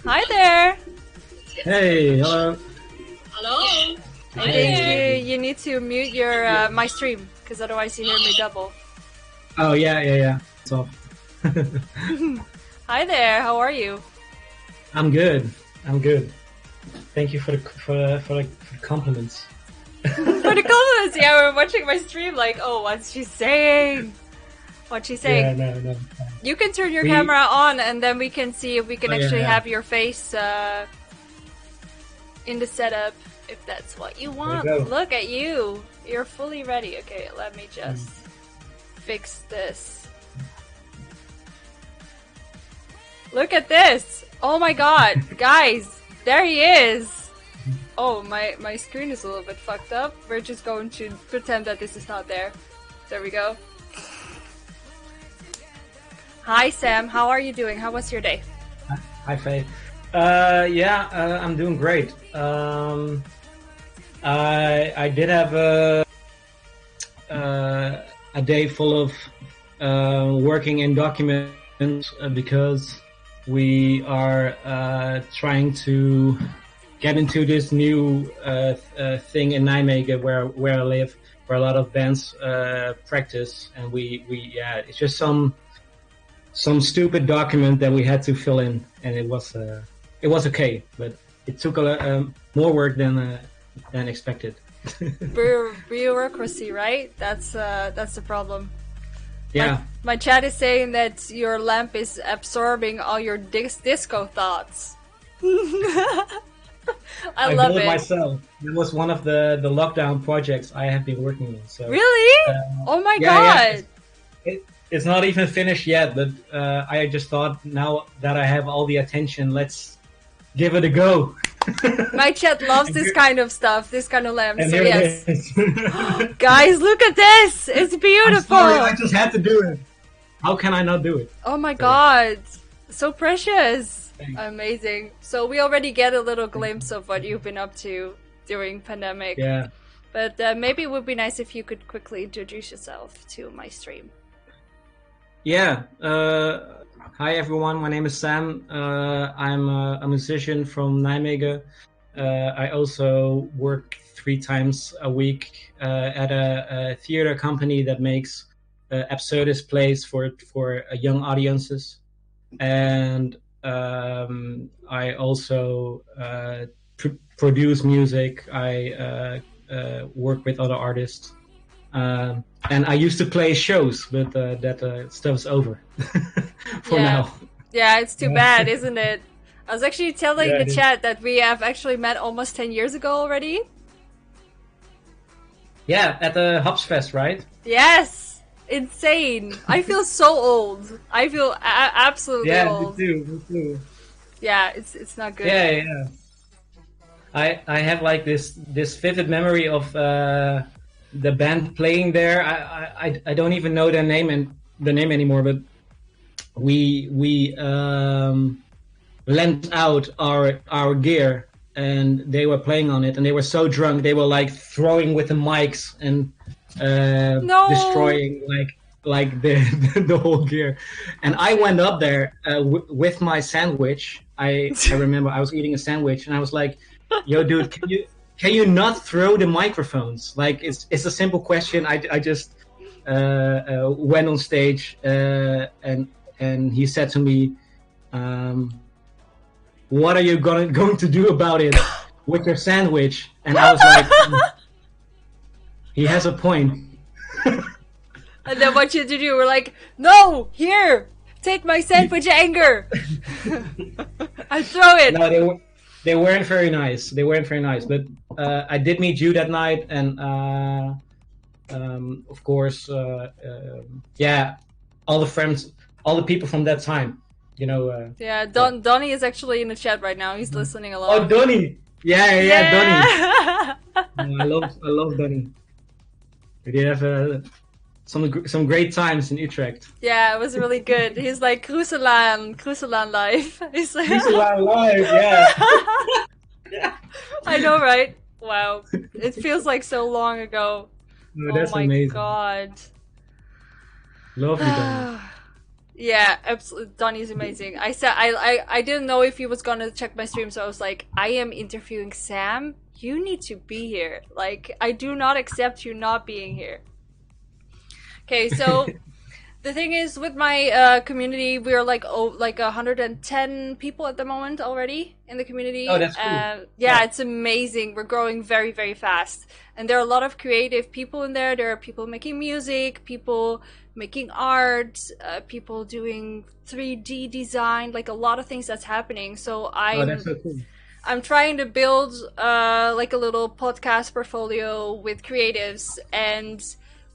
Hi there. Hey, hello. Hello. I think you need to mute your my stream because otherwise you hear me double. Oh yeah. It's off. Hi there. How are you? I'm good. I'm good. Thank you for the compliments. For the compliments, yeah, we're watching my stream. Like, oh, what's she saying? What's she saying? Yeah, no. You can turn your camera on, and then we can see if we can actually yeah. have your face in the setup, if that's what you want. Look at you. You're fully ready. Okay, let me just fix this. Look at this. Oh my god. Guys, there he is. Oh, my screen is a little bit fucked up. We're just going to pretend that this is not there. There we go. Hi Sam, how are you doing? How was your day? Hi Faye. I'm doing great. I did have a day full of working in documents because we are trying to get into this new thing in Nijmegen where I live, where a lot of bands practice, and it's just some stupid document that we had to fill in, and it was okay, but it took more work than expected. Bureaucracy, right? That's the problem. Yeah. My chat is saying that your lamp is absorbing all your disco thoughts. I love built it myself. It was one of the lockdown projects I have been working on. So really? Oh my god! It's not even finished yet, but I just thought, now that I have all the attention, let's give it a go. My chat loves this kind of stuff, this kind of lamp. So yes, guys, look at this! It's beautiful. I'm sorry, I just had to do it. How can I not do it? Oh my god, so precious! Thanks. Amazing. So we already get a little glimpse of what you've been up to during pandemic. Yeah. But maybe it would be nice if you could quickly introduce yourself to my stream. Yeah. Hi everyone. My name is Sam. I'm a musician from Nijmegen. I also work 3 times a week at a theater company that makes absurdist plays for young audiences, and I also produce music. I work with other artists. And I used to play shows, but that stuff's over for now. Yeah, it's too bad, isn't it? I was actually telling the chat that we have actually met almost 10 years ago already. Yeah, at the Hubsfest, right? Yes! Insane! I feel so old. I feel absolutely old. Yeah, me too. Yeah, it's not good. Yeah. I have like this vivid memory of the band playing there. I don't even know the name anymore, but we lent out our gear, and they were playing on it, and they were so drunk they were like throwing with the mics and destroying like the whole gear. And I went up there with my sandwich. I remember I was eating a sandwich, and I was like, "Yo, dude, can you not throw the microphones? Like, it's a simple question." I just went on stage, and he said to me, "What are you going to do about it with your sandwich?" And I was like, he has a point. And then what you did, you were like, "No, here, take my sandwich, anger." I throw it. No, they weren't very nice. But I did meet you that night, and of course, all the friends, all the people from that time, you know. Donnie is actually in the chat right now. He's listening along. Oh, Donnie! Yeah. Donnie. I love Donnie. We did have some great times in Utrecht. Yeah, it was really good. He's like Cruiselaan live. He's like Cruiselaan live, yeah. I know, right? Wow, it feels like so long ago. No, that's amazing. God. Lovely, Donnie. Yeah, absolutely. Donnie's amazing. I said I didn't know if he was gonna check my stream, so I was like, I am interviewing Sam. You need to be here. Like, I do not accept you not being here. Okay, so the thing is with my community, we're like 110 people at the moment already in the Oh, community. that's cool. Yeah, Yeah. it's amazing. We're growing very, very fast, and there are a lot of creative people in there. There are people making music, people making art, people doing 3D design, like a lot of things that's happening. So Oh, that's I'm so cool. I'm trying to build like a little podcast portfolio with creatives, and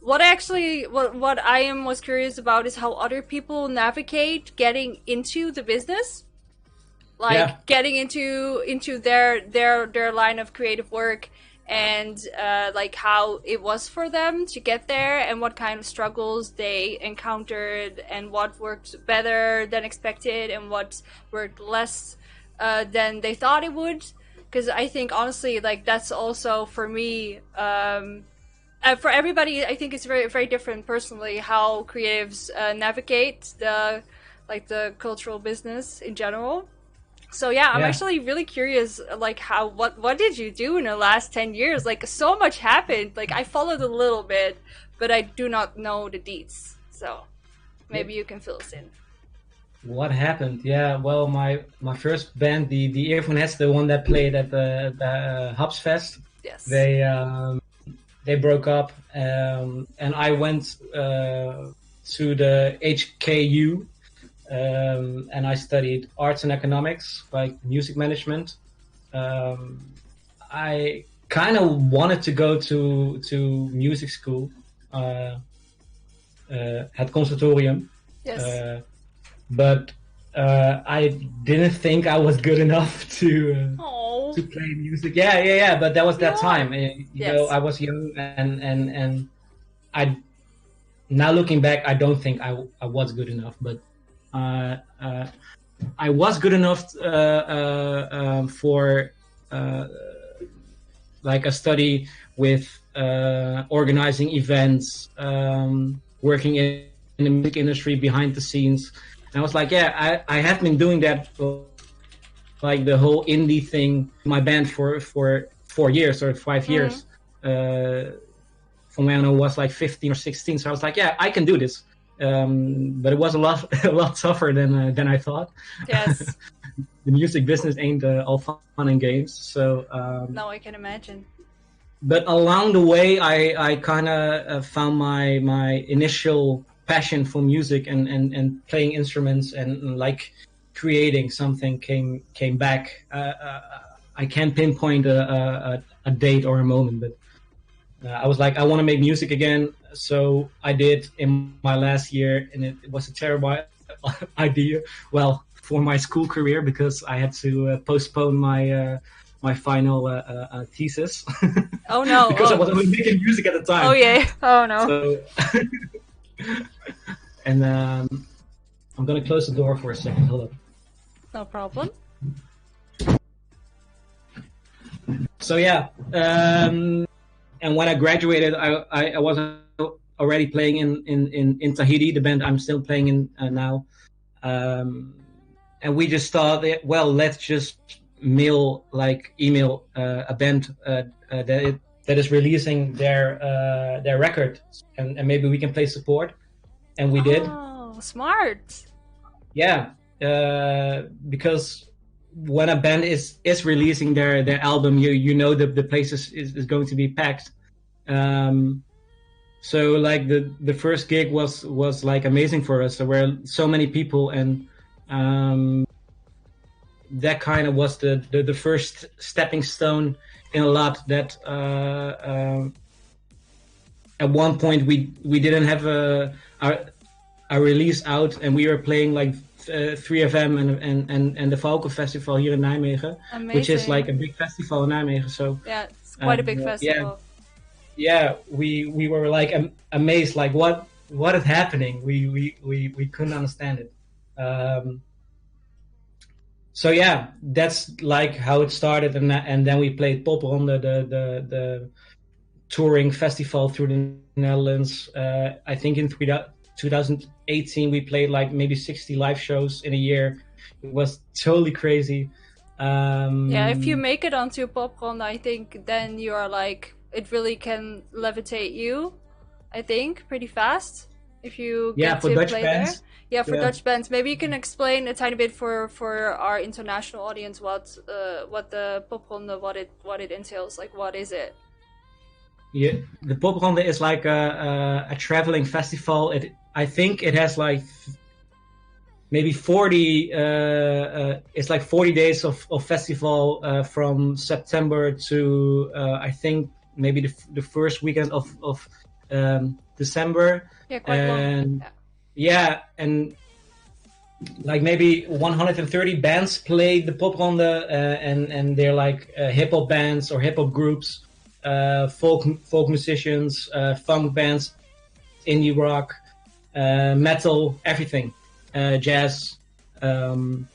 what I am was curious about is how other people navigate getting into the business, Yeah. like getting into their line of creative work, and like how it was for them to get there, and what kind of struggles they encountered, and what worked better than expected, and what worked less than they thought it would. Because I think honestly, like that's also for me. For everybody, I think it's very very different personally how creatives navigate the cultural business in general. So yeah, I'm Yeah. actually really curious, like how what did you do in the last 10 years? Like so much happened. Like I followed a little bit, but I do not know the deets. So Yeah. maybe you can fill us in. What happened? Yeah. Well, my first band, the Earphone, the one that played at the Hubs Fest, Yes. they broke up, and I went to the HKU, and I studied arts and economics, like music management. Um, I kind of wanted to go to music school, uh, het conservatorium, Yes. uh, but I didn't think I was good enough Oh. to play music. Yeah, yeah, yeah. But that was that Yeah. time. Yes. I was young, and I now looking back, I don't think I was good enough, but uh, uh, I was good enough for uh, like a study with organizing events, working in the music industry behind the scenes. And I was like, yeah, I have been doing that, like the whole indie thing, my band for 4 years or 5 years. From when I was like 15 or 16. So I was like, yeah, I can do this. But it was a lot a lot tougher than I thought. Yes. The music business ain't all fun and games. So, No, I can imagine. but along the way, I kind of found my initial passion for music and playing instruments and like creating something came back. I can't pinpoint a date or a moment, but I was like, I want to make music again. So I did in my last year, and it was a terrible idea. Well, for my school career, because I had to postpone my final thesis Oh no. because I was only making music at the time. Oh yeah. Oh no. So, and I'm gonna close the door for a second. Hold on. No problem. So yeah, and when I graduated, I was already playing in Tahiti, the band I'm still playing in now. And we just thought, well, let's just email a band that is releasing their record, and maybe we can play support. And we did. Oh, smart. Yeah, because when a band is releasing their album, you know the place is going to be packed. So like the first gig was like amazing for us. There were so many people, and that kind of was the first stepping stone in a lot. That at one point we didn't have a release out, and we were playing like 3FM and the Valken Festival here in Nijmegen, Amazing. which is like a big festival in Nijmegen. So yeah, it's quite a big festival. Yeah, we were like amazed, like what is happening? We couldn't understand it. So yeah, that's like how it started, and then we played Pop on the touring festival through the Netherlands. I think in 2018 we played like maybe 60 live shows in a year. It was totally crazy. Yeah, if you make it onto Popcorn, I think then you are like, it really can levitate you, I think, pretty fast if you yeah, get for to Dutch play there. bands. Yeah, for Yeah, Dutch bands. Maybe you can explain a tiny bit for our international audience what the Popcorn, what it entails. Like, what is it? yeah. The Popronde is like a traveling festival. I think it has like maybe 40 it's like 40 days of festival from September to I think maybe the first weekend of December. Yeah, quite long. And Yeah. yeah, and like maybe 130 bands play the Popronde, and they're like hip hop bands or hip hop groups, folk musicians, funk bands, indie rock, metal, everything, jazz, and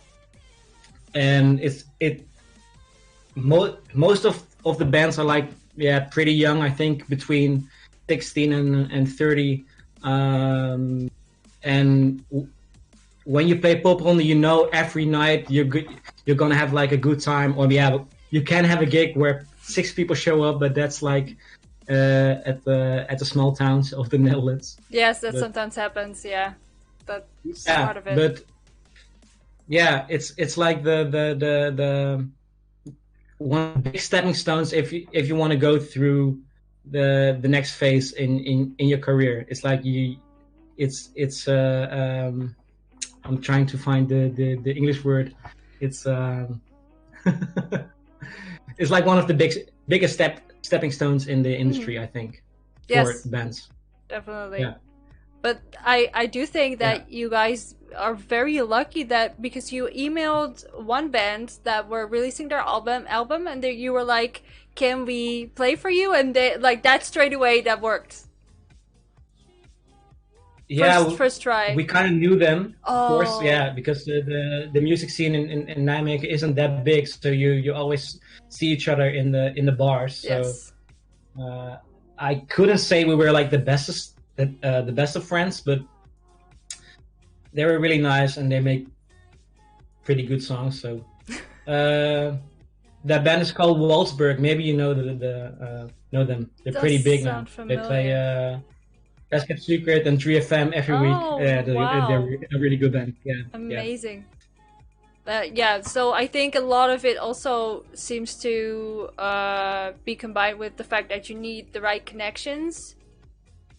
most of the bands are like pretty young. I think between 16 and 30, and when you play Popronde, you know every night you're gonna have like a good time. Or you can have a gig where 6 people show up, but that's like at the small towns of the Netherlands. Yes, that But sometimes happens. Yeah, that's yeah, part of it. but yeah, it's like the one of the big stepping stones if you want to go through the next phase in your career. It's like it's I'm trying to find the English word. It's it's like one of the biggest stepping stones in the industry, I think, for Yes, bands. definitely. Yeah. But I do think that you guys are very lucky that because you emailed one band that were releasing their album and you were like, can we play for you? And they like that straight away that worked. Yeah, First try. we kind of knew them, of course. Oh. Yeah, because the music scene in Nijmegen isn't that big, so you always see each other in the bars. So Yes. I couldn't say we were like the best of friends, but they were really nice and they make pretty good songs. So that band is called Walsburg. Maybe you know know them. They're Does pretty big now. sound They familiar. play Let's Get Secret and 3FM every Oh, week. Yeah, wow. they're a really good band. Yeah, yeah. Amazing. Yeah, so I think a lot of it also seems to be combined with the fact that you need the right connections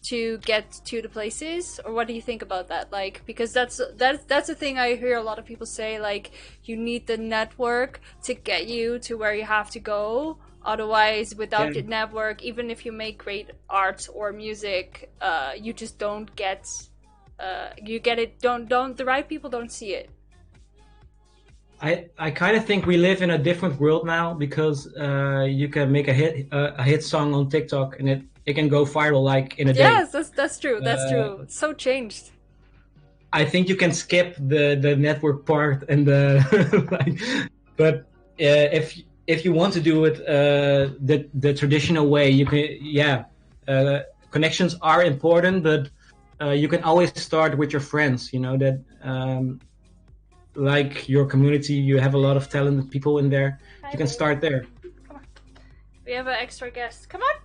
to get to the places. Or what do you think about that? Like, because that's a thing I hear a lot of people say. Like, you need the network to get you to where you have to go. Otherwise, without the network, even if you make great art or music, you just don't get. You get it. Don't the right people don't see it. I kind of think we live in a different world now because you can make a hit song on TikTok and it can go viral like in a day. Yes, that's true. That's true. It's so changed. I think you can skip the network part and but if you want to do it the traditional way, you can connections are important, but you can always start with your friends. You know that. Like your community, you have a lot of talented people in there. You can start there. Come on. We have an extra guest. Come on.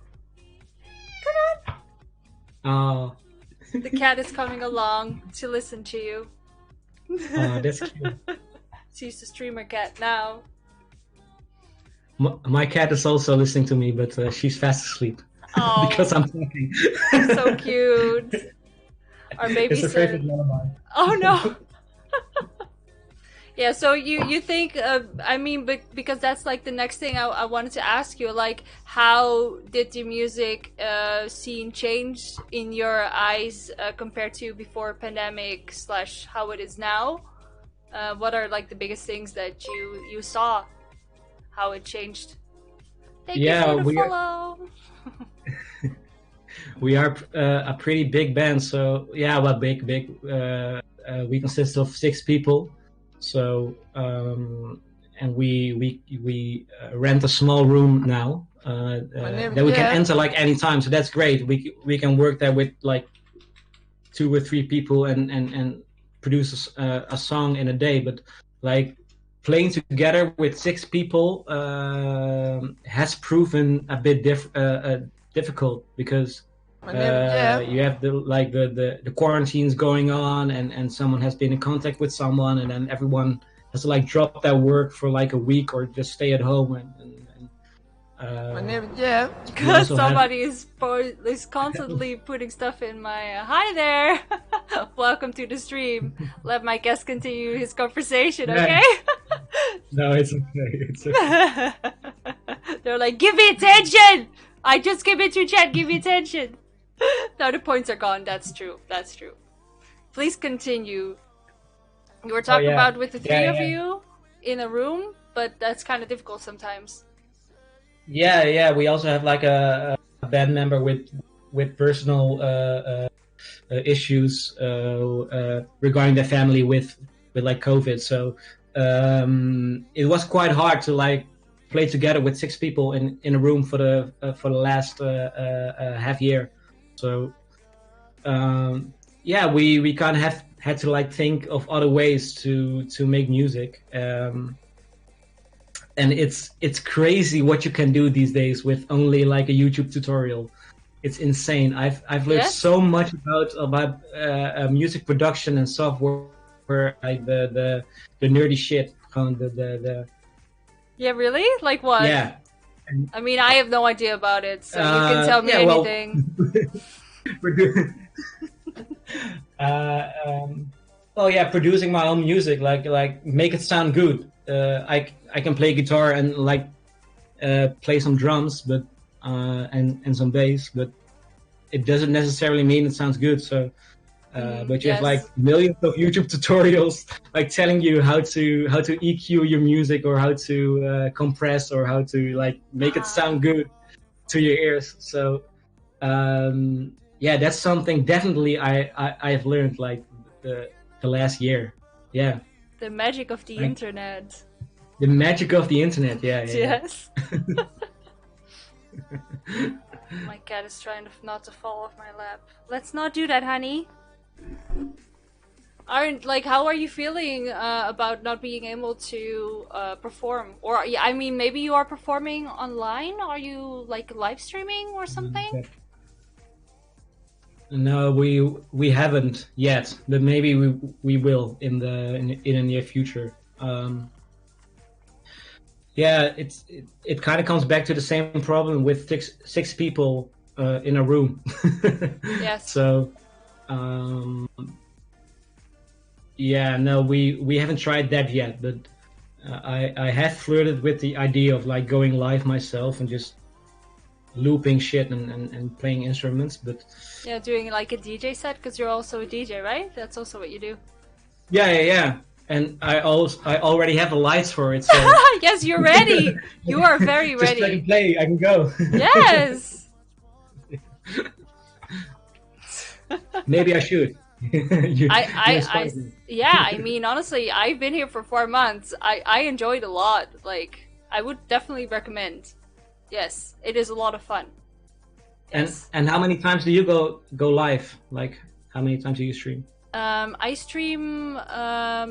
Come on. The cat is coming along to listen to you. That's cute. She's the streamer cat now. My cat is also listening to me, but she's fast asleep because I'm talking. So cute. Our baby. It's her favorite lullaby. Oh no. Yeah, so you think, I mean, because that's like the next thing I wanted to ask you, like, how did the music scene change in your eyes compared to before pandemic / how it is now? What are like the biggest things that you saw, how it changed? Thank you for the follow. We are a pretty big band, so yeah, well, big. We consist of 6 people. So and we rent a small room now that we can enter like any time. So that's great. We can work there with like two or three people and produce a song in a day, but like playing together with six people has proven a bit difficult because you have the quarantines going on, and someone has been in contact with someone, and then everyone has to like drop their work for like a week or just stay at home Because somebody is constantly putting stuff in my hi there. Welcome to the stream. Let my guest continue his conversation, okay? No, it's okay. It's okay. They're like, give me attention! I just came into chat, give me attention. Now the points are gone. That's true. That's true. Please continue. You were talking about with the three of you in a room, but that's kind of difficult sometimes. Yeah. We also have like a band member with personal issues regarding their family with like COVID. So it was quite hard to like play together with six people in a room for the last half year. So we kind of had to like think of other ways to make music. And it's crazy what you can do these days with only like a YouTube tutorial. It's insane. I've learned so much about music production and software, like the nerdy shit. Yeah, really? Like what? Yeah. I mean, I have no idea about it, so you can tell me anything. Producing my own music, like make it sound good. I can play guitar and like play some drums, but and some bass, but it doesn't necessarily mean it sounds good. So, but you have like millions of YouTube tutorials like telling you how to EQ your music, or how to compress, or how to like make it sound good to your ears. So, that's something definitely I've learned like the last year. Yeah. The magic of the internet. The magic of the internet, yeah. Yes. My cat is trying not to fall off my lap. Let's not do that, honey. How are you feeling about not being able to perform? Or I mean, maybe you are performing online. Are you like live streaming or something? No, we haven't yet, but maybe we will in the near future. It kind of comes back to the same problem with six people in a room. Yes. So, we haven't tried that yet, but I have flirted with the idea of like going live myself and just looping shit and playing instruments, but doing like a DJ set, because you're also a DJ, right? That's also what you do. Yeah. And I already have the lights for it. So yes, you're ready. You are very ready. Just let me play. I can go. Yes. Maybe I should. I mean, honestly, I've been here for 4 months. I enjoyed a lot. Like, I would definitely recommend. Yes, it is a lot of fun. Yes. And how many times do you go live? Like, how many times do you stream? I stream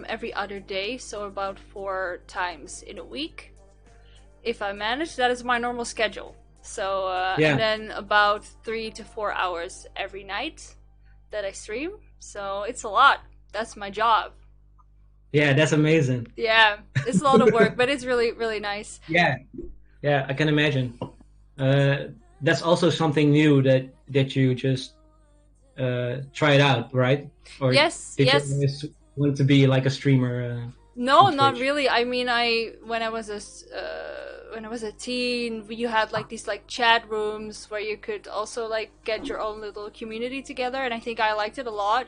every other day, so about 4 times in a week. If I manage, that is my normal schedule. So, and then about 3 to 4 hours every night that I stream. So it's a lot. That's my job. Yeah, that's amazing. Yeah, it's a lot of work, but it's really, really nice. Yeah, I can imagine. That's also something new that you just tried out, right? Or yes. you always want to be like a streamer? No, not really. I mean, when I was a teen, you had like these like chat rooms where you could also like get your own little community together, and I think I liked it a lot.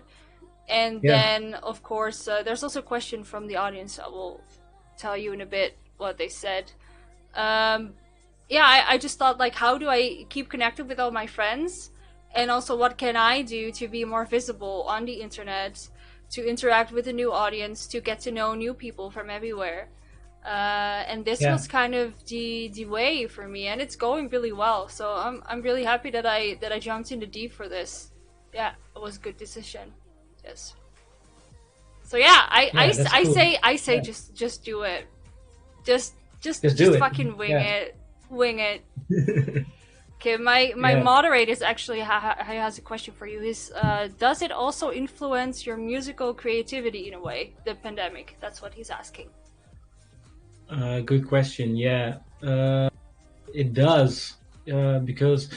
And then, of course, there's also a question from the audience. I will tell you in a bit what they said. I just thought, like, how do I keep connected with all my friends? And also, what can I do to be more visible on the internet, to interact with a new audience, to get to know new people from everywhere? And this was kind of the way for me, and it's going really well. So I'm really happy that I jumped in the deep for this. Yeah. was a good decision. Yes. So yeah, Yeah, that's cool. I say Yeah. just do it. Just Just do just it. fucking wing Yeah. it. Wing it. Okay, my Yeah. moderator is actually has a question for you. Is does it also influence your musical creativity in a way? The pandemic. That's what he's asking. Good question. Yeah. It does, because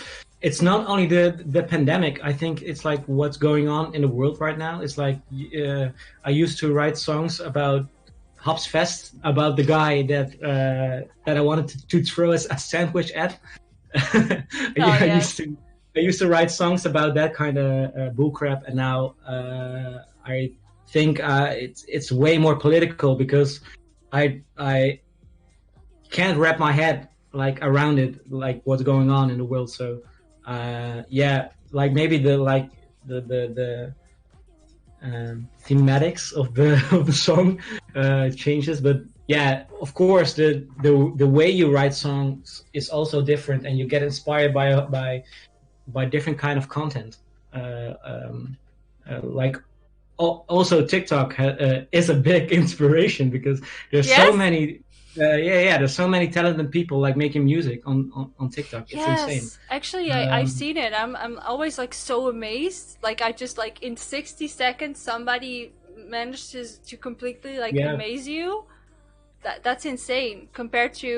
it's not only the pandemic. I think it's like what's going on in the world right now. It's like I used to write songs about Hopsfest, about the guy that I wanted to throw a sandwich at. Oh I yeah. used to write songs about that kind of bullcrap, and now I think it's way more political because I can't wrap my head like around it, like what's going on in the world. So yeah, like maybe the thematics of the of the song changes, but yeah, of course the way you write songs is also different, and you get inspired by different kind of content. Like also TikTok is a big inspiration because there's so Yes. many there's so many talented people like making music on TikTok. It's insane. Yes, actually, I've Um, seen it. I'm always like so amazed. Like I just like in 60 seconds somebody managed to completely like yeah. amaze you. That's insane compared to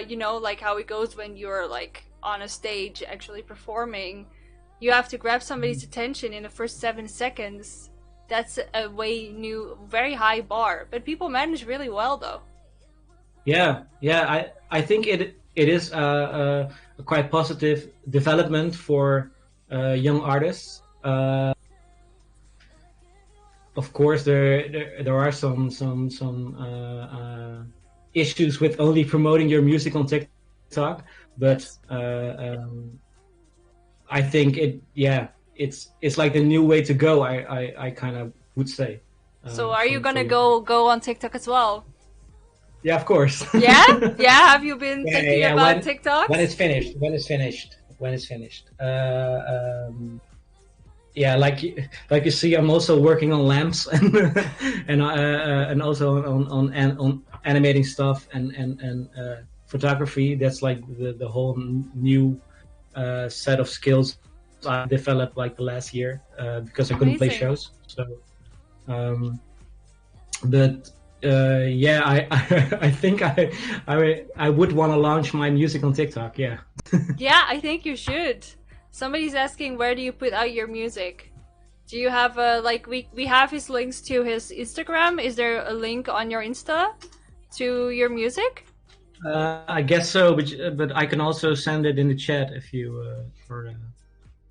you know, like how it goes when you're like on a stage actually performing. You have to grab somebody's attention in the first 7 seconds. That's a way new, very high bar. But people manage really well though. Yeah. I think it is a quite positive development for young artists. Of course, there are some issues with only promoting your music on TikTok, but Yes. I think it's like the new way to go. I kind of would say So are you for gonna you. go on TikTok as well? Yeah, of course. Yeah? Yeah, have you been thinking Yeah. about When TikToks? it's finished, when it's finished. Yeah, like you see, I'm also working on lamps and also on animating stuff and photography. That's like the whole new set of skills I developed like the last year because I couldn't play Amazing. shows. So, um, but yeah, I think I would want to launch my music on TikTok. Yeah. Yeah, I think you should. Somebody's asking where do you put out your music? Do you have a like we have his links to his Instagram? Is there a link on your Insta to your music? I guess so, but I can also send it in the chat if you for.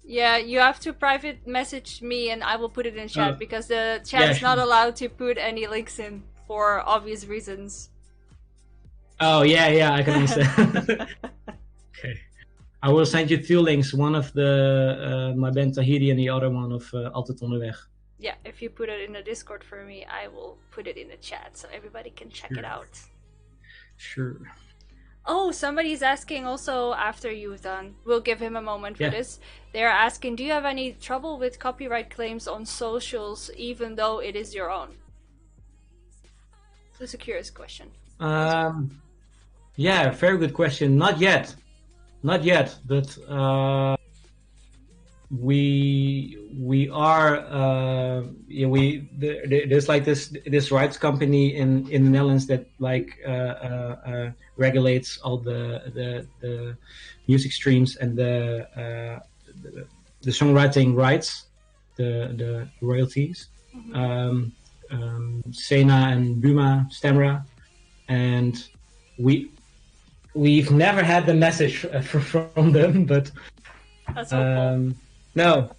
Yeah, you have to private message me and I will put it in chat Uh, because the chat yeah. is not allowed to put any links in for obvious reasons. Oh yeah, I can understand. Okay, I will send you two links. One of the my band Tahiti and the other one of Altijd Onderweg. Yeah, if you put it in the Discord for me, I will put it in the chat so everybody can check it Sure, out. sure. Oh, somebody's asking also after you've done. We'll give him a moment for Yeah. this. They're asking, do you have any trouble with copyright claims on socials even though it is your own? This is a curious question. Yeah, very good question. Not yet, but we are yeah, there's like this rights company in the Netherlands that like regulates all the music streams and the songwriting rights, the royalties. Sena and Buma Stemra, and we've never had the message from them, but That's hopeful. no,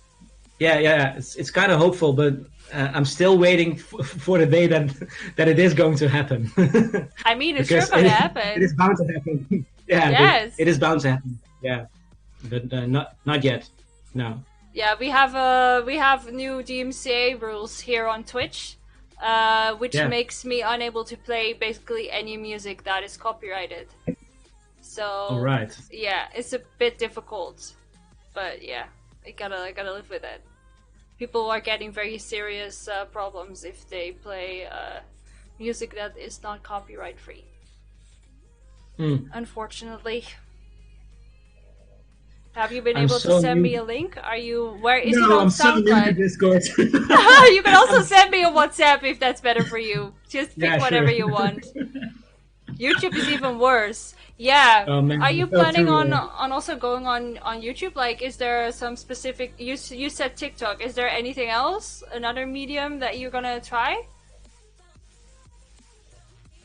yeah, it's kind of hopeful, but I'm still waiting for the day that it is going to happen. I mean, it's sure Because gonna it is happen. bound to happen. Yeah, Yes. it is bound to happen. Yeah, but not yet. No. Yeah, we have new DMCA rules here on Twitch, which Yeah. makes me unable to play basically any music that is copyrighted. So All right. yeah, it's a bit difficult, but yeah, I gotta live with it. people are getting very serious problems if they play music that is not copyright free. Unfortunately. Have you been I'm able to so send me new. a link? Are you where is it No, on I'm so new to SoundCloud? Discord. You can also send me a WhatsApp if that's better for you. Just pick Yeah, sure. whatever you want. YouTube is even worse. Yeah. Oh man, Are I you felt planning too. on also going on YouTube? Like, is there some specific? You said TikTok. Is there anything else? Another medium that you're gonna try?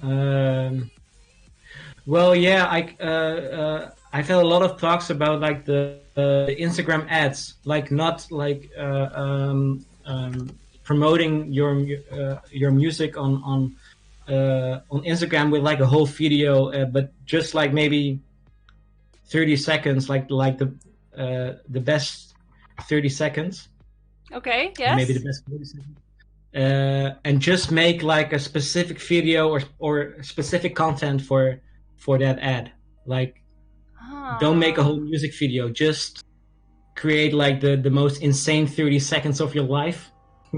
Um, well, yeah, I've had a lot of talks about like the Instagram ads, like not like promoting your music on Instagram with like a whole video, but just like maybe 30 seconds, like the best 30 seconds, Okay. or maybe the Yes. best 40 seconds. And just make like a specific video or specific content for that ad. Like, don't make a Ah. whole music video. Just create like the most insane 30 seconds of your life I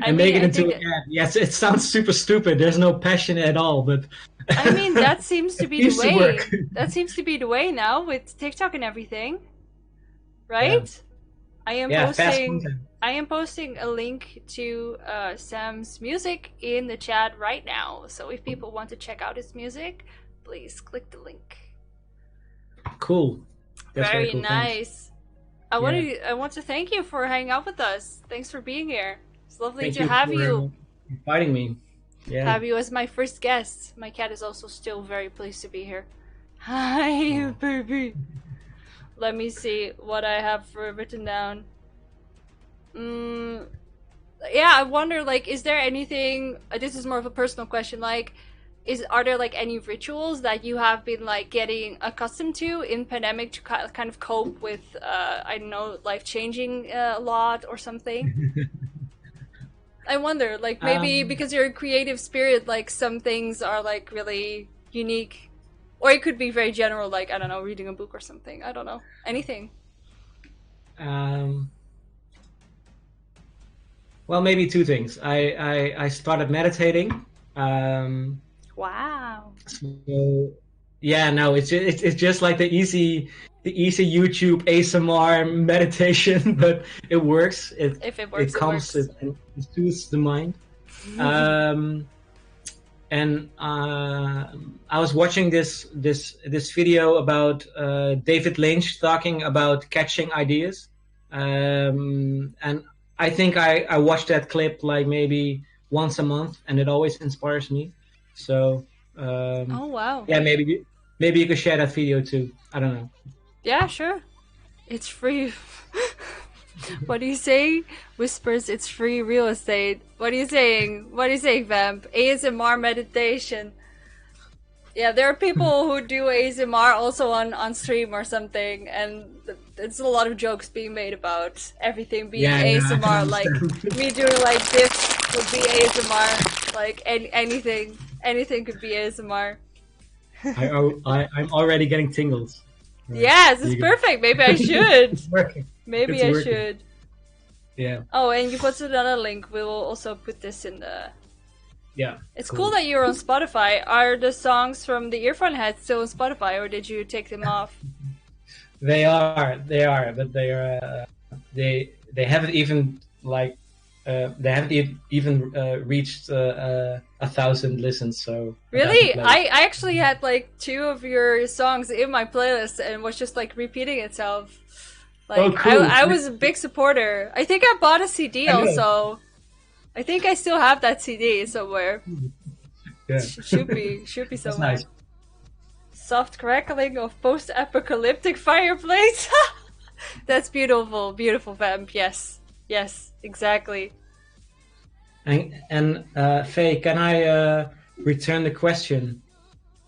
and mean, make it I into think an ad. Yes, it sounds super stupid. There's no passion at all, but I mean that seems to it be the seems to way. work. That seems to be the way now with TikTok and everything, Yeah, right? I am yeah, fast posting content. I am posting a link to Sam's music in the chat right now. So if people want to check out his music, please click the link. Cool. That's very Very cool. Thanks. nice. Yeah, I want to thank you for hanging out with us. Thanks for being here. It's lovely thank to you have for you. inviting me. Yeah. Have you as my first guest. My cat is also still very pleased to be here. Hi, Oh. baby. Let me see what I have written down. Yeah, I wonder, like, is there anything? This is more of a personal question. Like, are there like any rituals that you have been like getting accustomed to in pandemic to kind of cope with? I don't know, life changing a lot or something. I wonder, like, maybe Um, because you're a creative spirit, like some things are like really unique, or it could be very general, like I don't know, reading a book or something. I don't know, anything. um, well, maybe two things. I started meditating. Um, Wow. so yeah, no, it's just like the easy YouTube ASMR meditation, but it works. It If it it works, it calms works. it and it soothes the mind. Um, and I was watching this video about David Lynch talking about catching ideas, and I think I watch that clip like maybe once a month, and it always inspires me. So Oh wow. yeah, maybe you could share that video too. I don't know. Yeah, sure. It's free. What are you saying? Whispers, it's free real estate. What are you saying? What are you saying, Vamp? ASMR meditation. Yeah, there are people who do ASMR also on stream or something, and there's a lot of jokes being made about everything being Yeah, yeah, I can ASMR. Like understand. me doing like this would be ASMR. Like anything could be ASMR. I'm already getting tingles. Right. Yes, it's You go. perfect. Maybe I should. It's working. Maybe It's I working. should. Yeah. Oh, and you posted another link. We will also put this in the. Yeah. It's cool that you're on Spotify. Are the songs from the earphone heads still on Spotify, or did you take them off? They are, but they haven't even like they haven't even reached 1,000 listens, so 1,000 Really? plays. I actually had like two of your songs in my playlist and was just like repeating itself. Like Oh, cool! I was a big supporter. I think I bought a CD I know. also. I think I still have that CD somewhere. Yeah, Should be that's somewhere. nice. Soft crackling of post-apocalyptic fireplace. That's beautiful, beautiful vamp. Yes, yes, exactly. And Faye, can I return the question?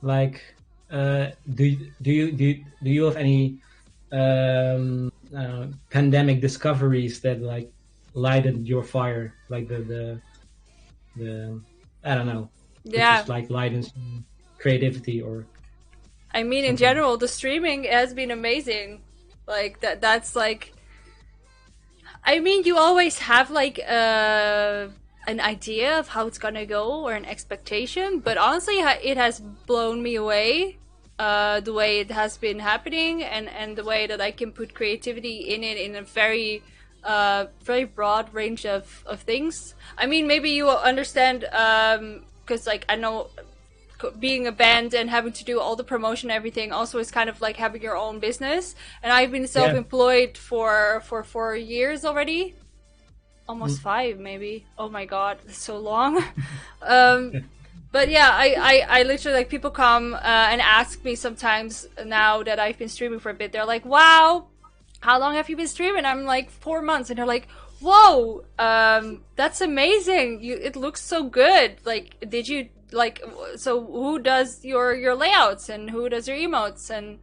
Like, do you have any pandemic discoveries that like lighted your fire, like the I don't know, that Yeah, just like lightens creativity or I mean, in something? general, the streaming has been amazing. Like that's like I mean, you always have like an idea of how it's gonna go or an expectation, but honestly, it has blown me away. The way it has been happening, and the way that I can put creativity in it in a very very broad range of things. I mean, maybe you will understand because like I know being a band and having to do all the promotion and everything also is kind of like having your own business, and I've been Yeah. self-employed for 4 years already, almost Mm. 5 maybe. Oh my god, it's so long. um but yeah, I literally like people come and ask me sometimes now that I've been streaming for a bit. They're like, wow, how long have you been streaming? I'm like 4 months, and they're like, whoa, that's amazing. It looks so good. Like, did you like? So who does your layouts and who does your emotes and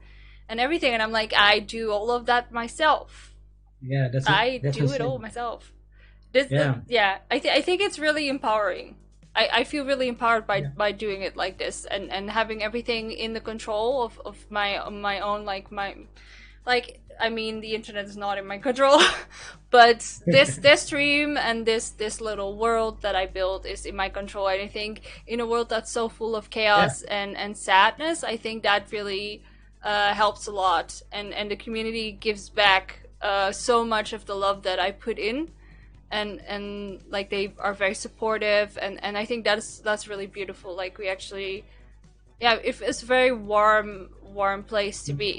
everything? And I'm like, I do all of that myself. Yeah, I that's do it all insane. myself. This, Yeah. yeah, I think it's really empowering. I feel really empowered Yeah. by doing it like this, and having everything in the control of my own, like my like I mean the internet is not in my control, but this stream and this little world that I built is in my control. And I think in a world that's so full of Yeah. chaos and sadness, I think that really helps a lot, and the community gives back so much of the love that I put in, and like they are very supportive, and I think that's really beautiful. Like we actually, yeah, if it's a very warm place to Mm. be.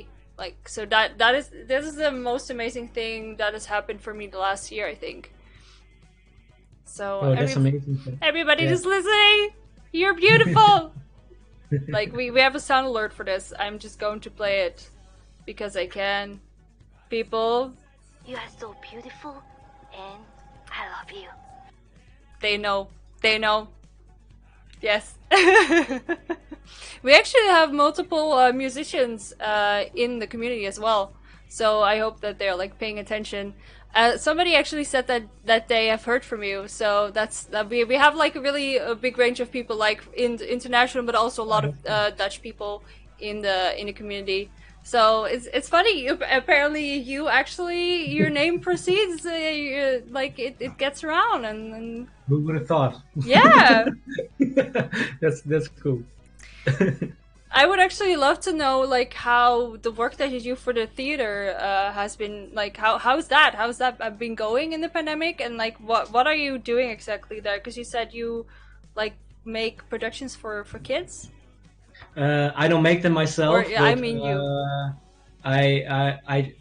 Like, so this is the most amazing thing that has happened for me the last year, I think. So Oh, that's amazing. everybody Yeah. just listening, you're beautiful. Like we have a sound alert for this. I'm just going to play it because I can. People, You are so beautiful, and I love you. they know. They know. Yes. We actually have multiple musicians in the community as well. So I hope that they're like paying attention. Somebody actually said that they have heard from you. So that's that we have like a really big range of people, like in international, but also a lot of Dutch people in the community. So it's funny. Apparently, you actually your name proceeds. Like it gets around, and Who would have thought? yeah. That's cool. I would actually love to know like how the work that you do for the theater has been like how's that been going in the pandemic, and like what are you doing exactly there, because you said you like make productions for kids, I don't make them or myself, yeah, I but mean you.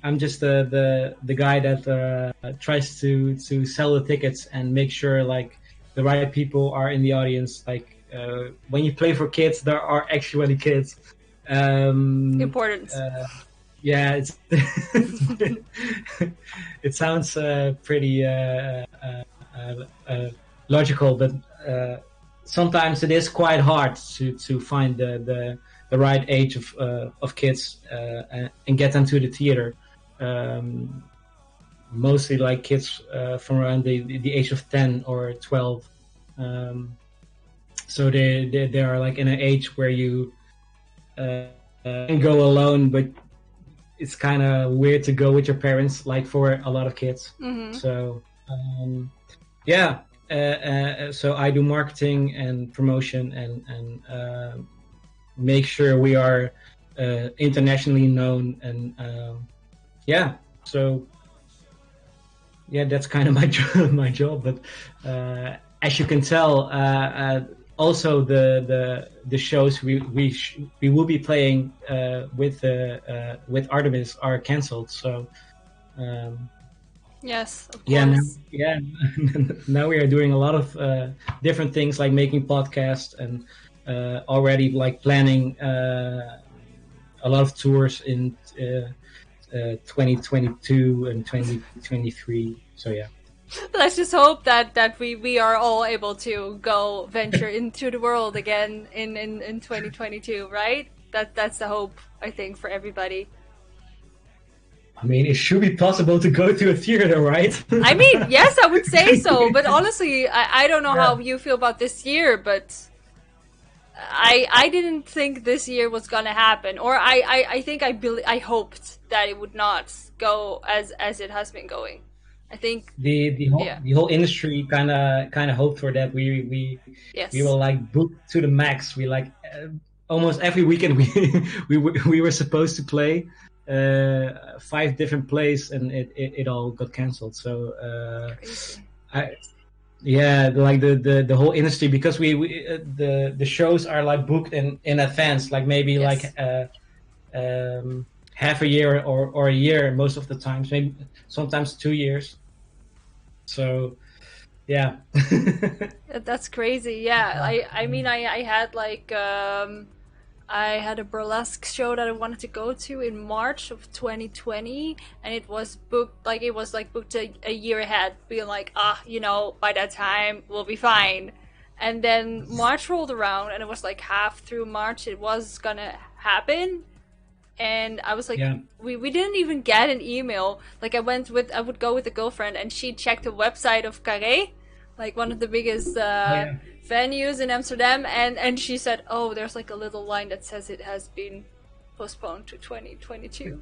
I'm just the guy that tries to sell the tickets and make sure like the right people are in the audience. Like when you play for kids, there are actually kids. Important. Yeah, it's it sounds pretty logical, but sometimes it is quite hard to find the right age of kids and get them to the theater. Um, Mostly like kids from around the age of 10 or 12. So they are like in an age where you can go alone, but it's kind of weird to go with your parents, like for a lot of kids. Mm-hmm. So yeah, so I do marketing and promotion and make sure we are internationally known, and yeah, so yeah, that's kind of my my job. But as you can tell, also the shows we will be playing with Artemis are canceled. So Yes, of yeah, now, course. yeah, now we are doing a lot of different things like making podcasts and already like planning a lot of tours in 2022 and 2023. So yeah. Let's just hope that we are all able to go venture into the world again in 2022, right? That's the hope, I think, for everybody. I mean, it should be possible to go to a theater, right? I mean, yes, I would say so, but honestly, I don't know Yeah. how you feel about this year, but I didn't think this year was gonna happen, or I think I hoped that it would not go as it has been going. I think, the whole yeah, the whole industry kind of hoped for that. We were yes. like booked to the max. We like almost every weekend we were supposed to play 5 different plays, and it all got canceled. So Crazy. I yeah, like the whole industry, because the shows are like booked in advance, like maybe like Yes. half a year or a year most of the times, maybe sometimes 2 years. So yeah. That's crazy. Yeah. I mean I had like I had a burlesque show that I wanted to go to in March of 2020, and it was booked like booked a year ahead, being like, by that time we'll be fine. And then March rolled around, and it was like half through March it was gonna happen, and I was like, Yeah. we didn't even get an email. Like I would go with a girlfriend, and she checked the website of Carré, like one of the biggest Oh yeah. venues in Amsterdam, and she said, oh, there's like a little line that says it has been postponed to 2022.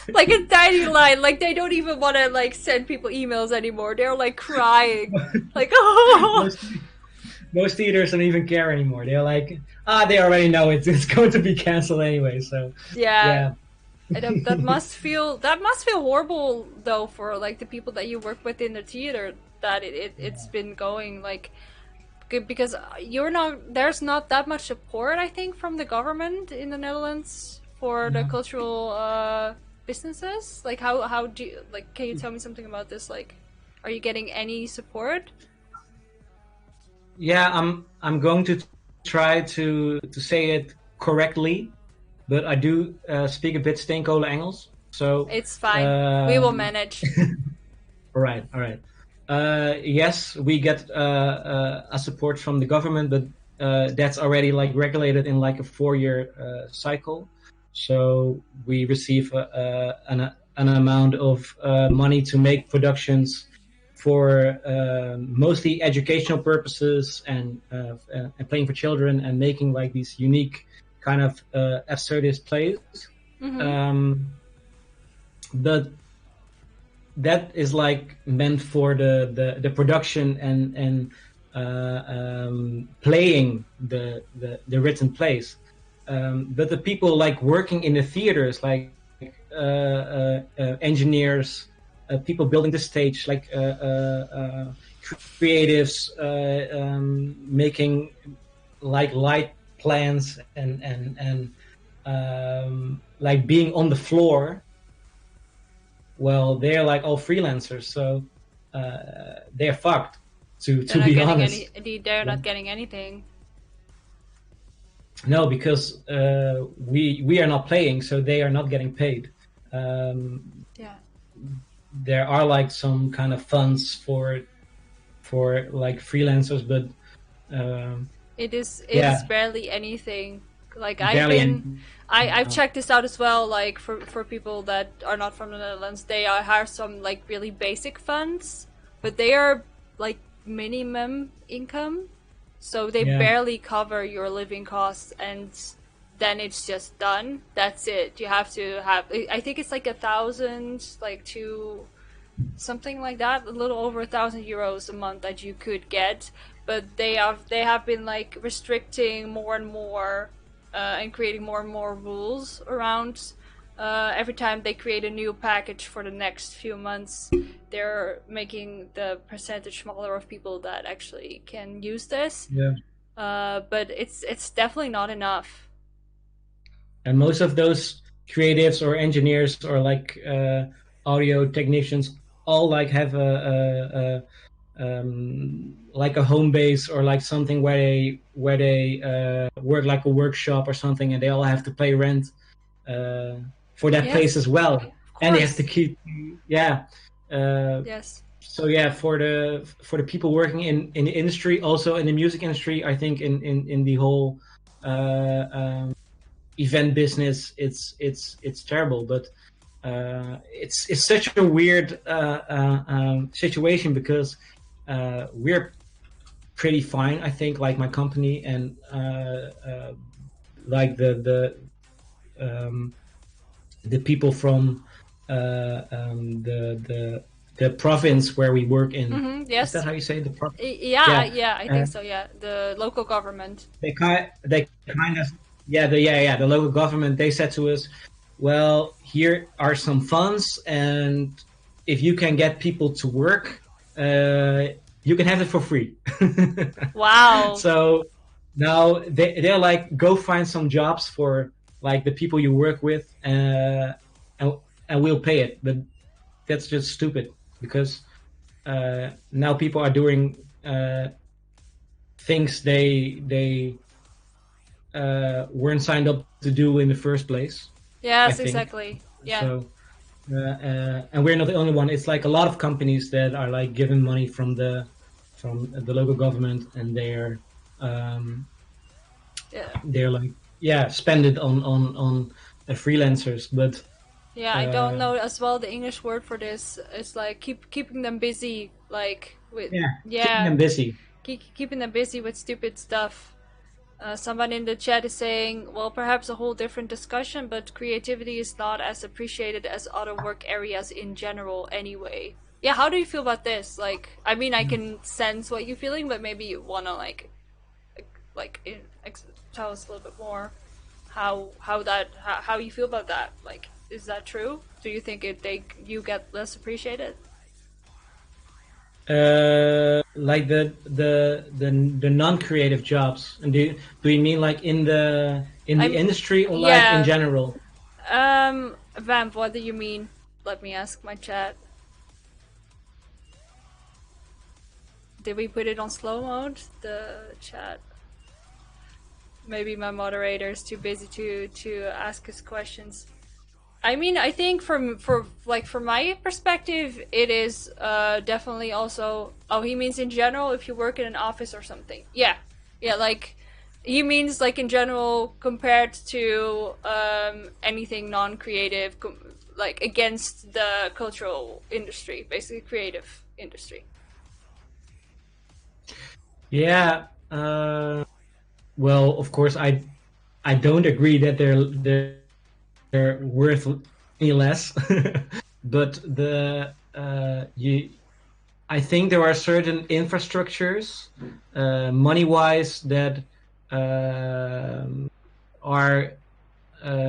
Like a tiny line. Like they don't even want to like send people emails anymore. They're like crying, like oh. most most theaters don't even care anymore. They're like, they already know it's going to be canceled anyway. So Yeah. yeah. That must feel horrible though for like the people that you work with in the theater, that it's been going like good, because there's not that much support, I think, from the government in the Netherlands for the Yeah. cultural businesses. Like how do you, like, can you tell me something about this? Like, are you getting any support? Yeah, I'm going to try to say it correctly, but I do speak a bit steenkolen Engels. So It's fine, we will um, manage. all right. Yes, we get a support from the government, but that's already like regulated in like a 4-year cycle. So we receive an amount of money to make productions for mostly educational purposes, and playing for children, and making like these unique kind of absurdist plays. Mm-hmm. But that is like meant for the production and playing the written plays. But the people like working in the theaters, like engineers, people building the stage, like creatives, making like light plans, and like being on the floor. Well, they're like all freelancers, so they're fucked. They're To not be getting honest, any. They're yeah. not getting anything. No, because we are not playing, so they are not getting paid. Yeah. There are like some kind of funds for like freelancers, but It is yeah, barely anything. Like barely any. I've No. checked this out as well. Like for people that are not from the Netherlands, they have some like really basic funds, but they are like minimum income, so they Yeah, barely cover your living costs, and then it's just done. That's it. You have to have. I think it's like 1,000, like to something like that, a little over 1,000 euros a month that you could get. But they have been like restricting more and more, and creating more and more rules around. Every time they create a new package for the next few months, they're making the percentage smaller of people that actually can use this. yeah. But it's definitely not enough. And most of those creatives or engineers or like audio technicians all like have like a home base, or like something where they work like a workshop or something, and they all have to pay rent uh, for that place Yes, as well, of and they have to course. keep, yeah. uh, Yes. so yeah, for the people working in the industry, also in the music industry, I think in the whole event business, it's terrible. But it's such a weird situation, because we're pretty fine, I think, like my company, and like the people from the the province where we work in. Mm-hmm, Is yes. that how you say it? The province? Yeah, Yeah. yeah, I Uh, think so. Yeah, the local government. the local government, they said to us, well, here are some funds, and if you can get people to work, you can have it for free. Wow. So now they're like, go find some jobs for like the people you work with, and, and we'll pay it. But that's just stupid, because now people are doing things they weren't signed up to do in the first place, I Yes, think. exactly. Yeah. So, and we're not the only one. It's like a lot of companies that are like given money from the local government, and um, Yeah. they're like, yeah, spend it on freelancers. But Yeah, I don't uh, know as well the English word for this. It's like keeping them busy, like with yeah, keeping yeah, them busy. keeping them busy with stupid stuff. Someone in the chat is saying, well, perhaps a whole different discussion, but creativity is not as appreciated as other work areas in general anyway. Yeah, how do you feel about this? Like, I mean, I can sense what you're feeling, but maybe you wanna tell us a little bit more how you feel about that. Like, is that true? Do you think you get less appreciated? Like the non-creative jobs. And do you mean like in the I'm industry, or like in yeah. general? Vamp, what do you mean? Let me ask my chat. Did we put it on slow mode? The chat. Maybe my moderator is too busy to ask us questions. I mean, I think from my perspective, it is definitely also. Oh, he means in general if you work in an office or something. Yeah, yeah. Like he means like in general compared to anything non-creative, like against the cultural industry, basically creative industry. Yeah. Well, of course, I don't agree that they're worth any less. But I think there are certain infrastructures, money wise, that are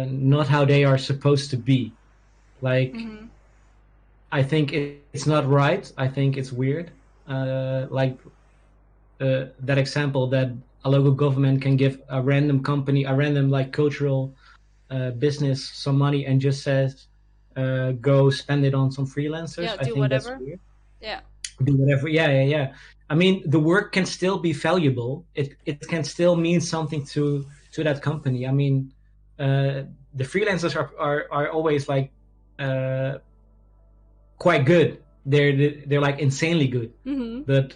not how they are supposed to be. Like, Mm-hmm. I think it's not right. I think it's weird. Like that example that a local government can give a random company, a random like cultural business, some money, and just says, go spend it on some freelancers. Yeah, I do think that's whatever. weird. Yeah. Do whatever. Yeah. I mean, the work can still be valuable. It can still mean something to that company. I mean, the freelancers are always like uh, quite good. They're like insanely good, Mm-hmm. but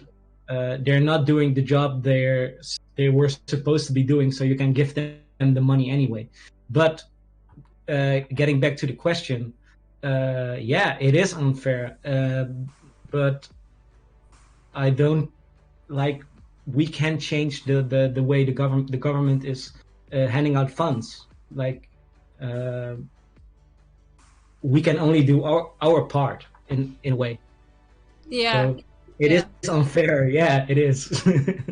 they're not doing the job they were supposed to be doing. So you can give them the money anyway. But getting back to the question, yeah, it is unfair. But I don't like. We can change the way the government is handing out funds. Like uh, we can only do our part in a way. Yeah. So it is Yeah. unfair. Yeah, it is.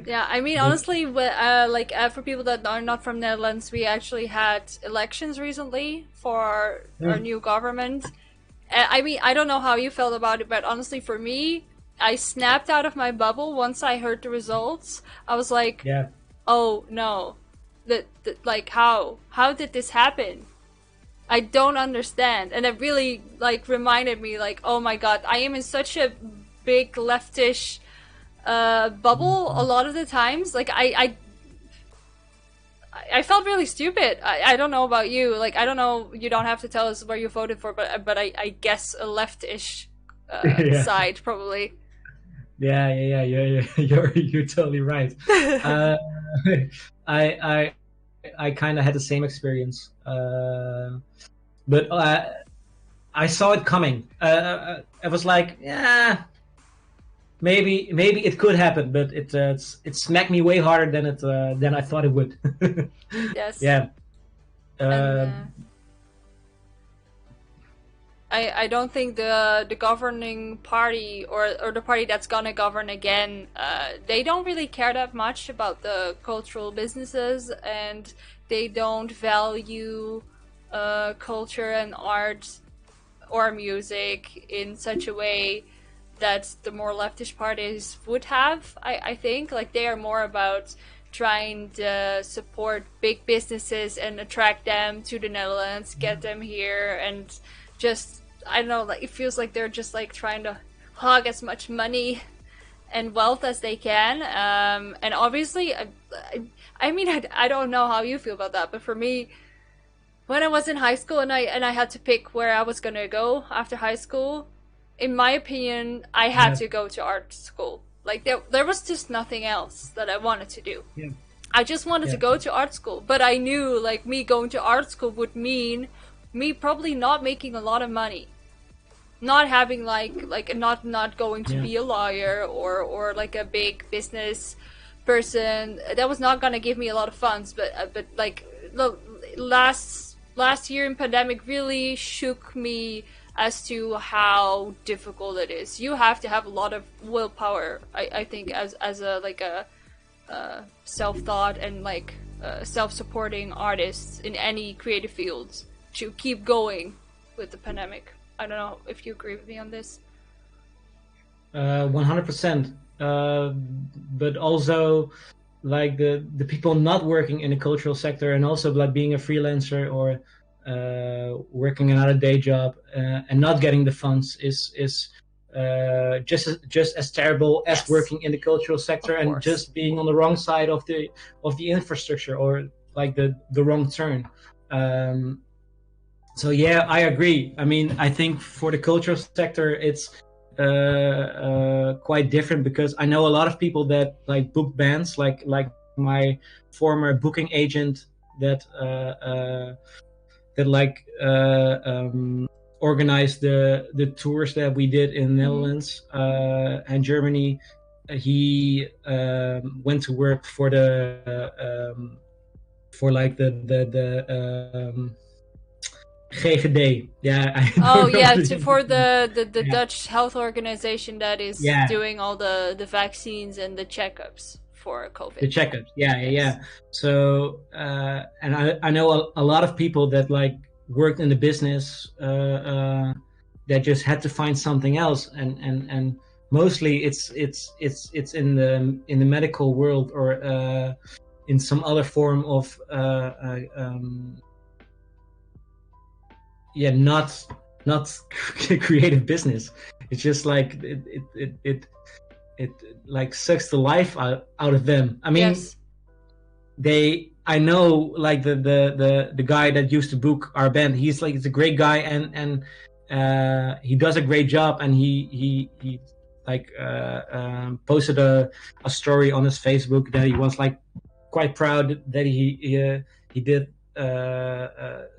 Yeah, I mean, But honestly, for people that are not from Netherlands, we actually had elections recently for our new government. I mean, I don't know how you felt about it, but honestly, for me, I snapped out of my bubble once I heard the results. I was like, yeah, "Oh no, like how did this happen? I don't understand." And it really like reminded me, like, "Oh my god, I am in such a big leftish bubble a lot of the times. Like I felt really stupid. I don't know about you. Like I don't know. You don't have to tell us where you voted for, but I guess a leftish yeah, side probably. yeah. You're totally right. Uh, I I kind of had the same experience, but I saw it coming. I was like, yeah, maybe it could happen, but it smacked me way harder than I thought it would. Yes, Yeah. and Uh, I don't think the governing party or the party that's gonna govern again, they don't really care that much about the cultural businesses, and they don't value culture and art or music in such a way that the more leftish parties would have. I think like they are more about trying to support big businesses and attract them to the Netherlands, get them here, and just I don't know, like it feels like they're just like trying to hog as much money and wealth as they can. And obviously, I mean, I don't know how you feel about that, but for me, when I was in high school and I had to pick where I was gonna go after high school, in my opinion, I had Yeah, to go to art school. Like there was just nothing else that I wanted to do. yeah, I just wanted to yeah, go to art school, but I knew like me going to art school would mean me probably not making a lot of money, not having not going to yeah. be a lawyer or like a big business person. That was not gonna give me a lot of funds. But like look, last year in pandemic really shook me as to how difficult it is. You have to have a lot of willpower. I think as a like a self thought and like self supporting artists in any creative fields to keep going with the pandemic. I don't know if you agree with me on this. 100%. But also, like the people not working in the cultural sector, and also like being a freelancer or working another day job and not getting the funds is just as terrible as Yes, working in the cultural of sector and course. just being on the wrong side of the infrastructure, or like the wrong turn. Um, so yeah, I agree. I mean, I think for the cultural sector, it's quite different, because I know a lot of people that like book bands, like my former booking agent that that like organized the tours that we did in the Hmm. Netherlands and Germany. He went to work for like the GGD. Yeah, I Oh don't know yeah, the for the yeah, Dutch health organization that is yeah, doing all the vaccines and the checkups for COVID. the checkups. Yeah, yeah, Yes. yeah. So and I know a lot of people that like worked in the business that just had to find something else, and mostly it's in the medical world, or in some other form of yeah, not creative business. It's just like it like sucks the life out of them. I mean, Yes. I know like the guy that used to book our band. He's a great guy, and he does a great job, and he like posted a story on his Facebook that he was like quite proud that he did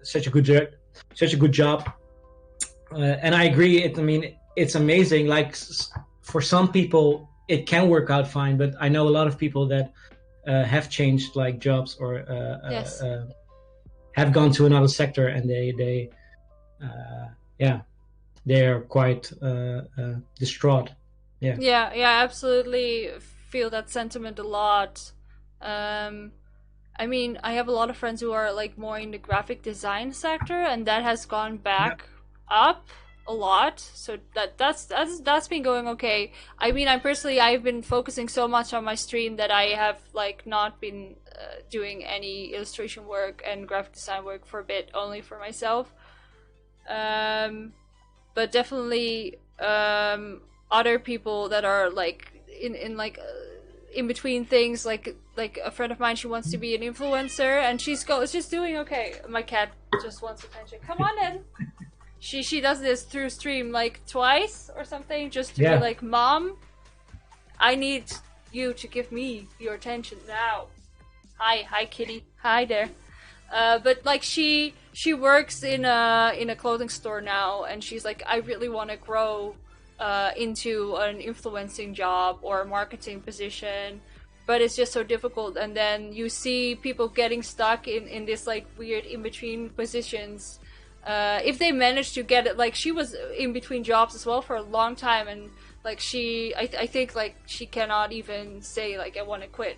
such a good job. And I agree. I mean, it's amazing. Like for some people, it can work out fine, but I know a lot of people that have changed like jobs, or Yes. have gone to another sector, and they yeah, they're quite distraught. Yeah, Yeah, yeah, I absolutely feel that sentiment a lot. Um, I mean, I have a lot of friends who are like more in the graphic design sector, and that has gone yeah, back up a lot. So that's been going okay. I mean, I've been focusing so much on my stream that I have like not been doing any illustration work and graphic design work for a bit, only for myself. Um, but definitely other people that are like in like in between things, like a friend of mine, she wants to be an influencer and she's doing okay. My cat just wants attention, come on in. She does this through stream like twice or something, just to be yeah. like, mom, I need you to give me your attention now. Hi kitty, hi there. But like she works in a clothing store now, and she's like, I really want to grow into an influencing job or a marketing position, but it's just so difficult. And then you see people getting stuck in this like weird in between positions, if they manage to get it, like she was in between jobs as well for a long time, and like I think like she cannot even say like I want to quit,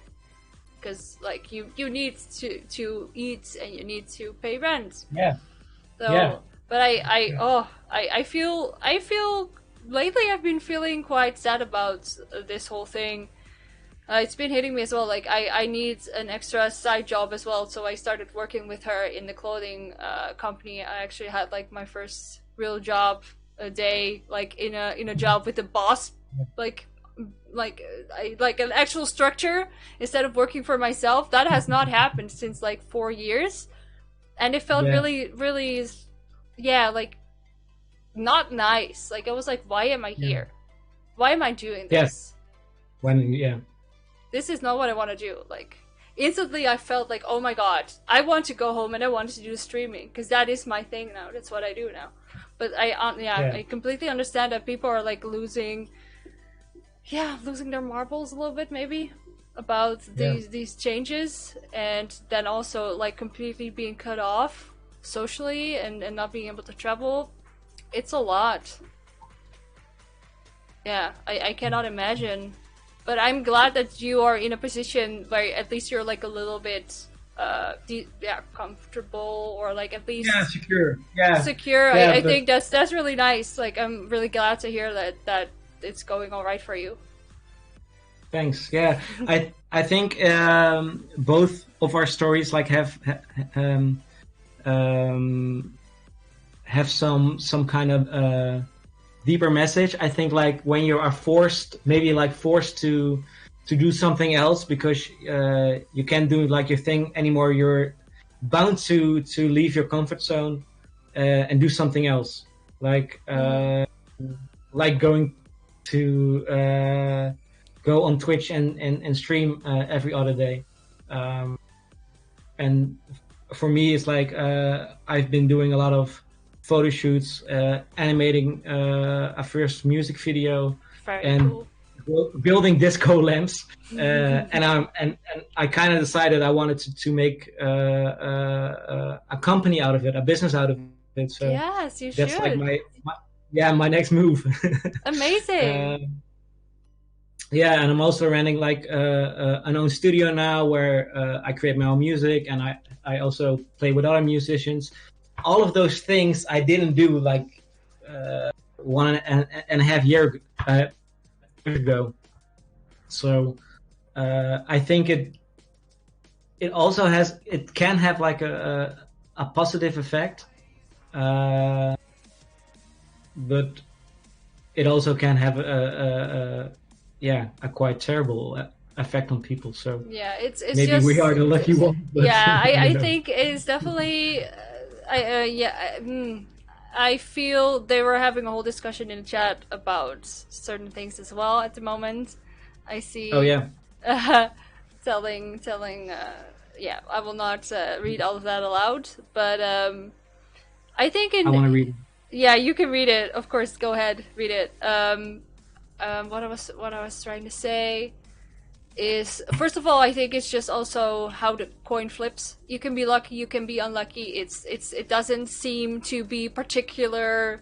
because like you need to eat and you need to pay rent. Yeah. So, Yeah. but I feel lately I've been feeling quite sad about this whole thing. It's been hitting me as well. Like I need an extra side job as well. So I started working with her in the clothing company. I actually had like my first real job a day, like in a job with the boss, like like an actual structure instead of working for myself. That has not happened since like 4 years, and it felt Yeah. really, yeah, like not nice. Like I was like, why am I Yeah. here? Why am I doing Yeah. this? Yeah. This is not what I want to do. Like instantly I felt like, oh my god, I want to go home and I wanted to do streaming because that is my thing now. That's what I do now. But Yeah. I completely understand that people are like losing their marbles a little bit maybe about Yeah. these changes, and then also like completely being cut off socially and not being able to travel. It's a lot. Yeah, I cannot imagine. But I'm glad that you are in a position where at least you're like a little bit comfortable, or like at least Yeah. Secure. Yeah. secure. Yeah. I But think that's really nice. Like I'm really glad to hear that it's going all right for you. thanks. Yeah. I think both of our stories like have some kind of deeper message. I think like when you are forced to do something else because you can't do like your thing anymore, you're bound to leave your comfort zone and do something else, like going to go on Twitch and stream every other day. And for me, it's like I've been doing a lot of photo shoots, animating a first music video, Very and cool. building disco lamps. And I kind of decided I wanted to make a company out of it, a business out of it. So Yes, you that's like should. my next move. Amazing. Yeah, and I'm also running like an own studio now where I create my own music, and I also play with other musicians. All of those things I didn't do like 1.5 years ago. So I think it can have like a positive effect, but it also can have a quite terrible effect on people. So Yeah, it's maybe just we are the lucky ones. But, yeah. I know. think it's definitely I feel they were having a whole discussion in the chat about certain things as well at the moment. I see. Oh yeah. telling yeah, I will not read all of that aloud, but I think I want to read. yeah, you can read it, of course. Go ahead, read it. What I was trying to say is, first of all, I think it's just also how the coin flips. You can be lucky, you can be unlucky. It doesn't seem to be particular.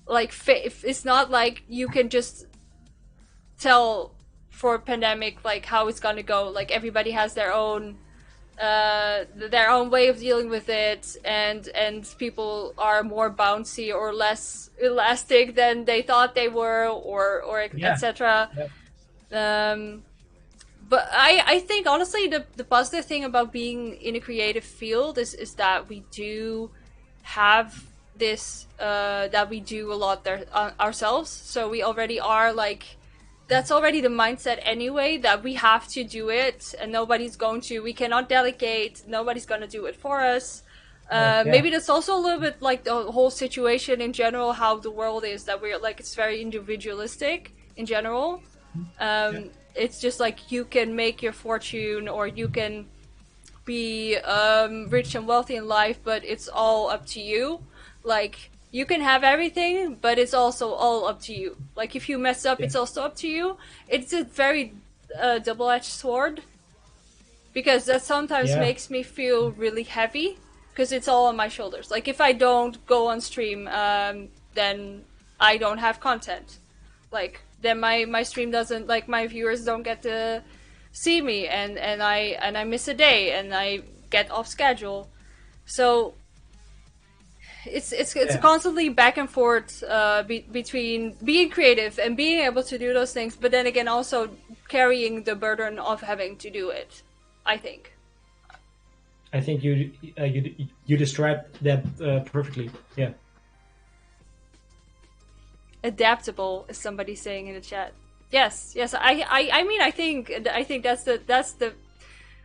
Like it's not like you can just tell for pandemic like how it's gonna go. Like everybody has their own way of dealing with it, and people are more bouncy or less elastic than they thought they were, or Yeah. etc. Yeah. But I think honestly the positive thing about being in a creative field is that we do have this that we do a lot there ourselves. So we already are like, that's already the mindset anyway, that we have to do it and we cannot delegate, nobody's going to do it for us. Yeah. Maybe that's also a little bit like the whole situation in general, how the world is, that we're like, it's very individualistic in general. It's just like you can make your fortune, or you can be rich and wealthy in life, but it's all up to you. Like you can have everything, but it's also all up to you. Like if you mess up, it's also up to you. It's a very double-edged sword, because that sometimes makes me feel really heavy. because it's all on my shoulders. Like, if I don't go on stream, then I don't have content. Like, then my stream doesn't, like, my viewers don't get to see me, and I miss a day, and I get off schedule. So it's constantly back and forth between being creative and being able to do those things, but then again also carrying the burden of having to do it. I think you described that perfectly. Yeah. Adaptable, is somebody saying in the chat. Yes. I mean, I think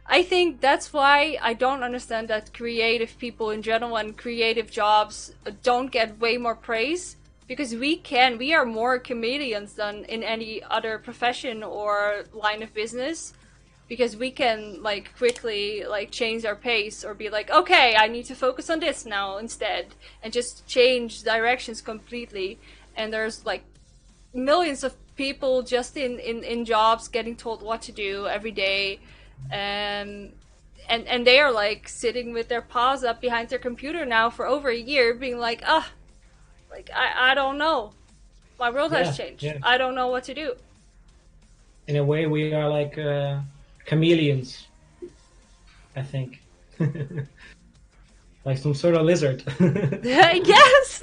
I think that's why I don't understand that creative people in general and creative jobs don't get way more praise, because we are more comedians than in any other profession or line of business, because we can like quickly like change our pace or be like, okay, I need to focus on this now instead, and just change directions completely. And there's like millions of people just in jobs getting told what to do every day, and they are like sitting with their paws up behind their computer now for over a year, being like, like I don't know, my world has changed. I don't know what to do. In a way, we are like chameleons, I think. Like some sort of lizard. Yes.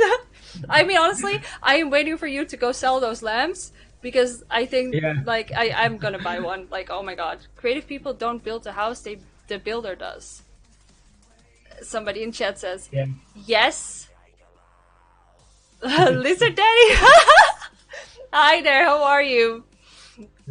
I mean, honestly, I am waiting for you to go sell those lamps, because I think like I'm gonna buy one. Like, oh my god, creative people don't build a house; the builder does. Somebody in chat says, yes. Lizard Daddy. Hi there. How are you?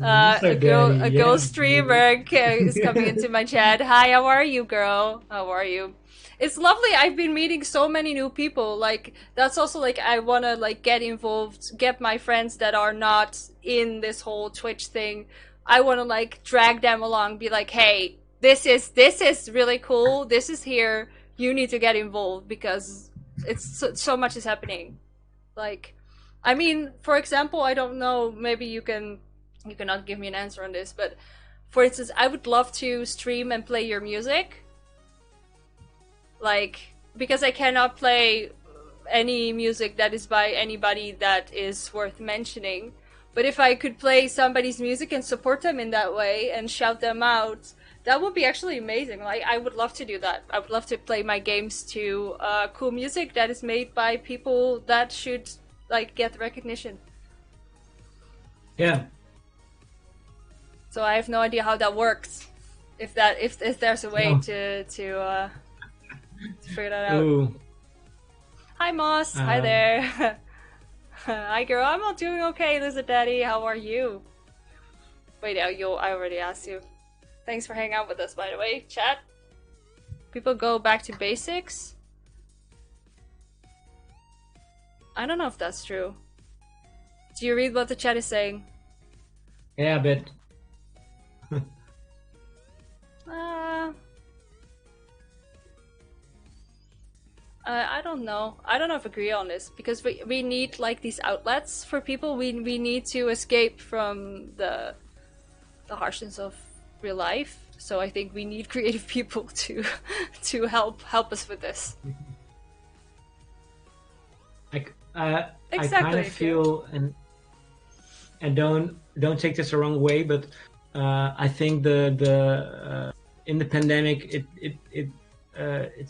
A girl streamer is coming into my chat. Hi, how are you, girl? How are you? It's lovely. I've been meeting so many new people. Like, that's also like, I want to like get involved, get my friends that are not in this whole Twitch thing. I want to like drag them along, be like, hey, this is really cool. This is here. You need to get involved, because it's so much is happening. Like, I mean, for example, I don't know, maybe you cannot give me an answer on this, but for instance, I would love to stream and play your music. Like, because I cannot play any music that is by anybody that is worth mentioning. But if I could play somebody's music and support them in that way and shout them out, that would be actually amazing. Like, I would love to do that. I would love to play my games to cool music that is made by people that should like get recognition. Yeah. So I have no idea how that works. If there's a way to figure that out. Ooh. Hi Moss. Hi there. Hi girl. I'm not doing okay, Lizard Daddy. How are you? Wait, I already asked you. Thanks for hanging out with us, by the way, chat. People go back to basics. I don't know if that's true. Do you read what the chat is saying? Yeah, a bit. I don't know. I don't know if I agree on this, because we need like these outlets for people. We need to escape from the harshness of real life. So I think we need creative people to help us with this. I kind of feel, and don't take this the wrong way, but I think the in the pandemic it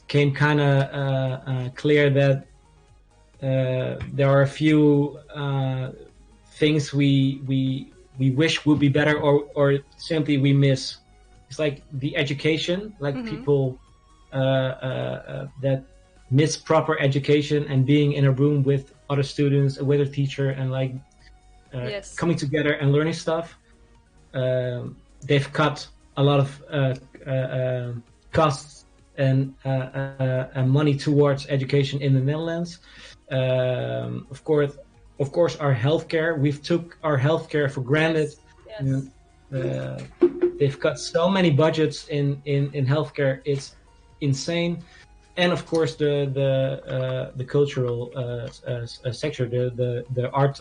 came kind of clear that there are a few things we wish would be better, or simply we miss. It's like the education, like people that miss proper education and being in a room with other students, with a teacher, and like coming together and learning stuff. They've cut a lot of costs and money towards education in the Netherlands. Of course, our healthcare. We've took our healthcare for granted. Yes. They've cut so many budgets in healthcare. It's insane. And of course, the cultural sector, the art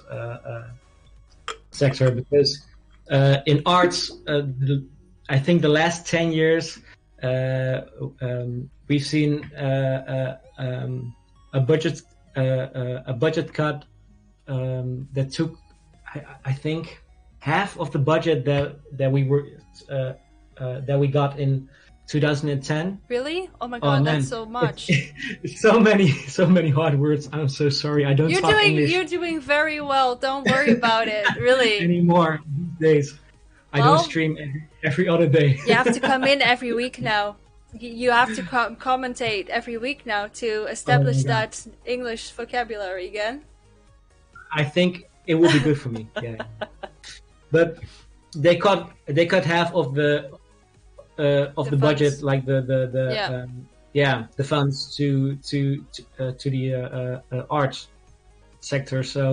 sector, because in arts, I think the last 10 years, we've seen a budget cut that took, I think, half of the budget that we got in 2010. Really? Oh my Oh god, man, that's so much. it's so many hard words. I'm so sorry. I don't talk English You're doing very well. Don't worry about it. Really. anymore these days. I Well, don't stream every other day. you have to come in every week now. You have to commentate every week now to establish Oh my God. that English vocabulary again. I think it will be good for me. Yeah, but they cut half of the The budget, funds. like the Yeah. the funds to the arts sector. So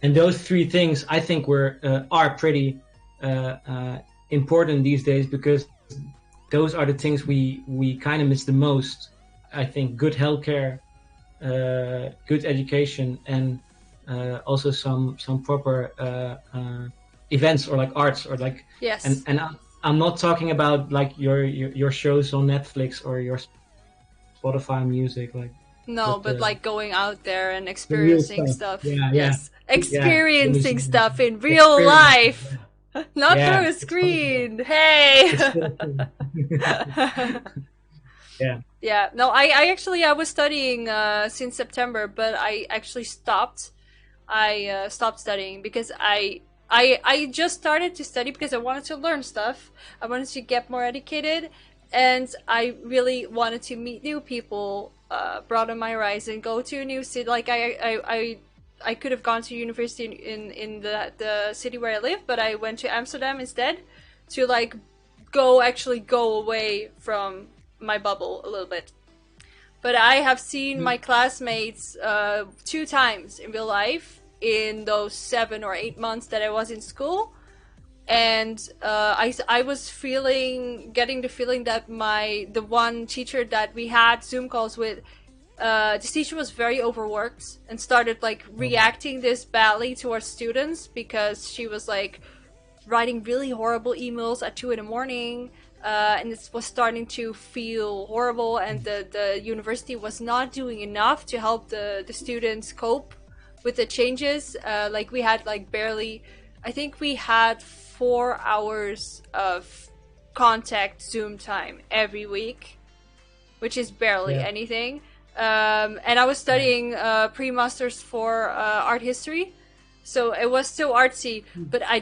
and those three things I think are pretty important these days, because those are the things we kind of miss the most. I think good healthcare, good education, and also some proper events, or like arts, or like Yes. and I'm not talking about like your shows on Netflix or your Spotify music, like No, but the like going out there and real experiencing stuff. stuff. Yeah, Yes. yeah, Experiencing yeah. stuff in real Experience. life. Not Yeah, through a it's screen. Hey. It's still cool. Yeah. Yeah. No, I actually I was studying since September, but I actually stopped. I stopped studying because I just started to study because I wanted to learn stuff. I wanted to get more educated, and I really wanted to meet new people, broaden my horizon, go to a new city. Like I could have gone to university in the city where I live, but I went to Amsterdam instead to like go away from my bubble a little bit. But I have seen my classmates 2 times in real life in those 7 or 8 months that I was in school, and I was getting the feeling that the one teacher that we had Zoom calls with, this teacher was very overworked and started like reacting this badly towards students because she was like writing really horrible emails at 2 in the morning, and it was starting to feel horrible, and the university was not doing enough to help the students cope with the changes. Like we had like barely, I think we had 4 hours of contact Zoom time every week, which is barely Yeah. anything. And I was studying pre-masters for art history, so it was so artsy, but I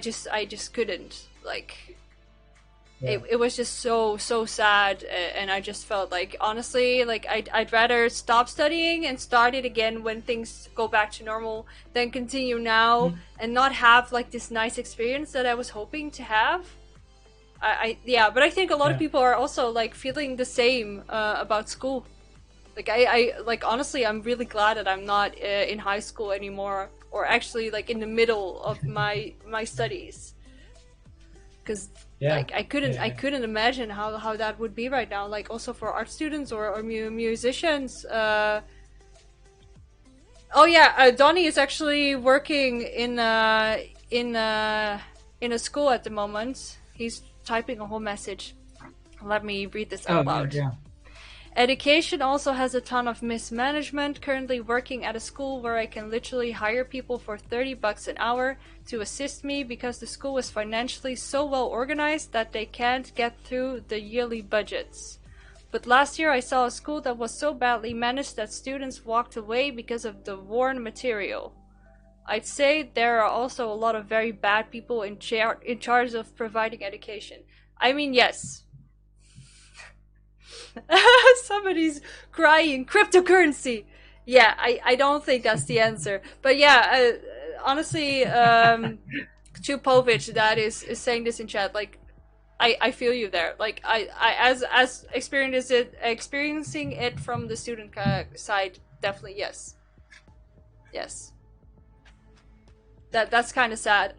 just couldn't, like, it was just so sad, and I just felt like, honestly, like I'd rather stop studying and start it again when things go back to normal than continue now and not have like this nice experience that I was hoping to have. Yeah, but I think a lot of Yeah. people are also like feeling the same about school. Like I like, honestly, I'm really glad that I'm not in high school anymore, or actually like in the middle of my studies, because Yeah. like I Yeah. couldn't imagine how that would be right now. Like also for art students or musicians. Oh yeah, Donnie is actually working in a school at the moment. He's typing a whole message. Let me read this out Oh, loud. yeah. Education also has a ton of mismanagement. Currently working at a school where I can literally hire people for $30 an hour to assist me because the school is financially so well organized that they can't get through the yearly budgets. But last year I saw a school that was so badly managed that students walked away because of the worn material. I'd say there are also a lot of very bad people in charge of providing education. I mean, yes. Somebody's crying cryptocurrency. Yeah, I don't think that's the answer. But yeah, honestly, Chupovic that is saying this in chat, like, I feel you there. Like I as experiencing it from the student side, definitely yes. Yes. That's kind of sad.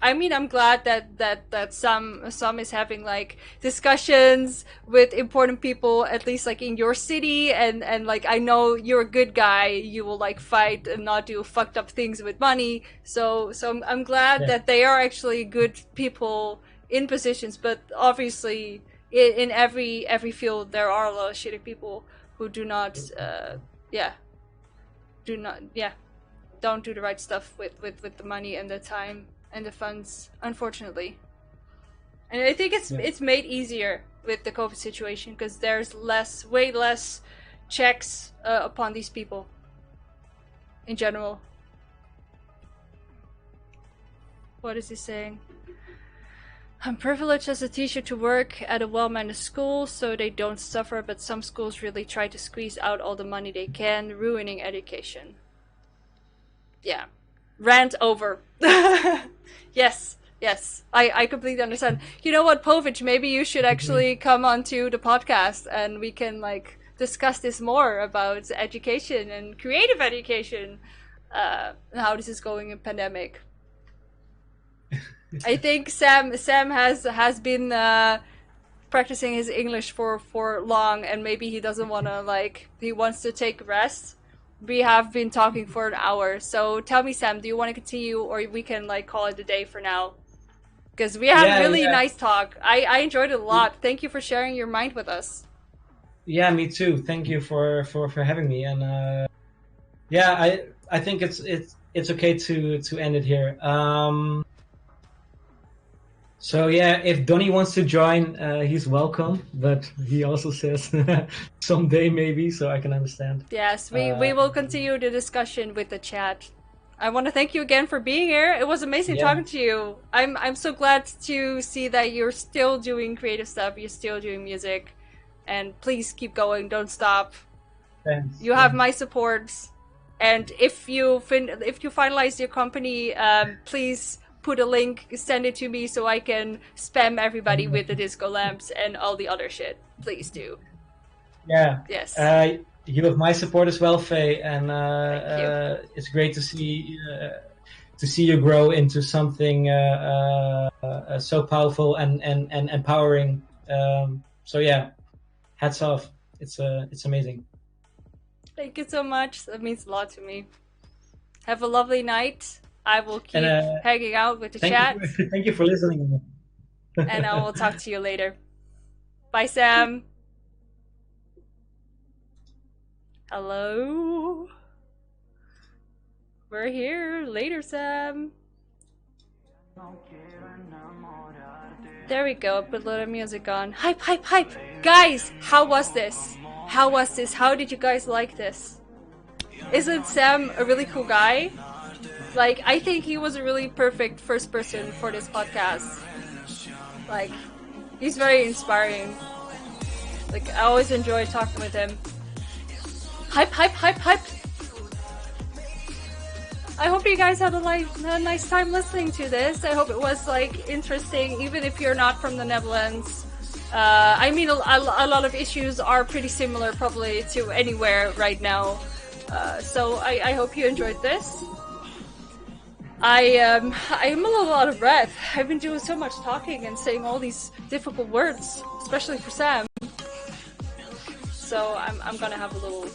I mean, I'm glad that some is having like discussions with important people, at least like in your city, and like, I know you're a good guy. You will like fight and not do fucked up things with money. So I'm glad Yeah. that they are actually good people in positions, but obviously in every field there are a lot of shitty people who do not don't do the right stuff with the money and the time and the funds, unfortunately. And I think it's made easier with the COVID situation because there's way less checks upon these people in general. What is he saying? I'm privileged as a teacher to work at a well-managed school, so they don't suffer, but some schools really try to squeeze out all the money they can, ruining education. Yeah. Rant over. Yes, I completely understand. You know what, Povich, maybe you should actually come onto the podcast and we can like discuss this more about education and creative education, and how this is going in pandemic. I think Sam has been practicing his English for long, and maybe he doesn't want to he wants to take rest. We have been talking for an hour, so tell me, Sam, do you want to continue, or we can call it a day for now? Because we had a really nice talk. I enjoyed it a lot. Thank you for sharing your mind with us. Yeah, me too. Thank you for having me. And I think it's okay to end it here. So yeah, if Donnie wants to join, he's welcome. But he also says someday maybe, so I can understand. Yes, we will continue the discussion with the chat. I want to thank you again for being here. It was amazing talking to you. I'm so glad to see that you're still doing creative stuff. You're still doing music, and please keep going. Don't stop. Thanks. You have my support, and if you finalize your company, please put a link, send it to me so I can spam everybody with the disco lamps and all the other shit. Please do. Yeah. Yes. You have my support as well, Faye, and it's great to see you grow into something so powerful and empowering. So yeah, hats off. It's amazing. Thank you so much. That means a lot to me. Have a lovely night. I will keep hanging out with the chat. Thank you for listening. And I will talk to you later. Bye, Sam. Hello. We're here. Later, Sam. There we go. Put a little music on. Hype, hype, hype. Guys, how was this? How was this? How did you guys like this? Isn't Sam a really cool guy? I think he was a really perfect first person for this podcast. He's very inspiring. I always enjoy talking with him. Hype, hype, hype, hype! I hope you guys had a nice time listening to this. I hope it was interesting, even if you're not from the Netherlands. I mean, a lot of issues are pretty similar probably to anywhere right now. So I hope you enjoyed this. I'm a little out of breath. I've been doing so much talking and saying all these difficult words, especially for Sam. So I'm gonna have a little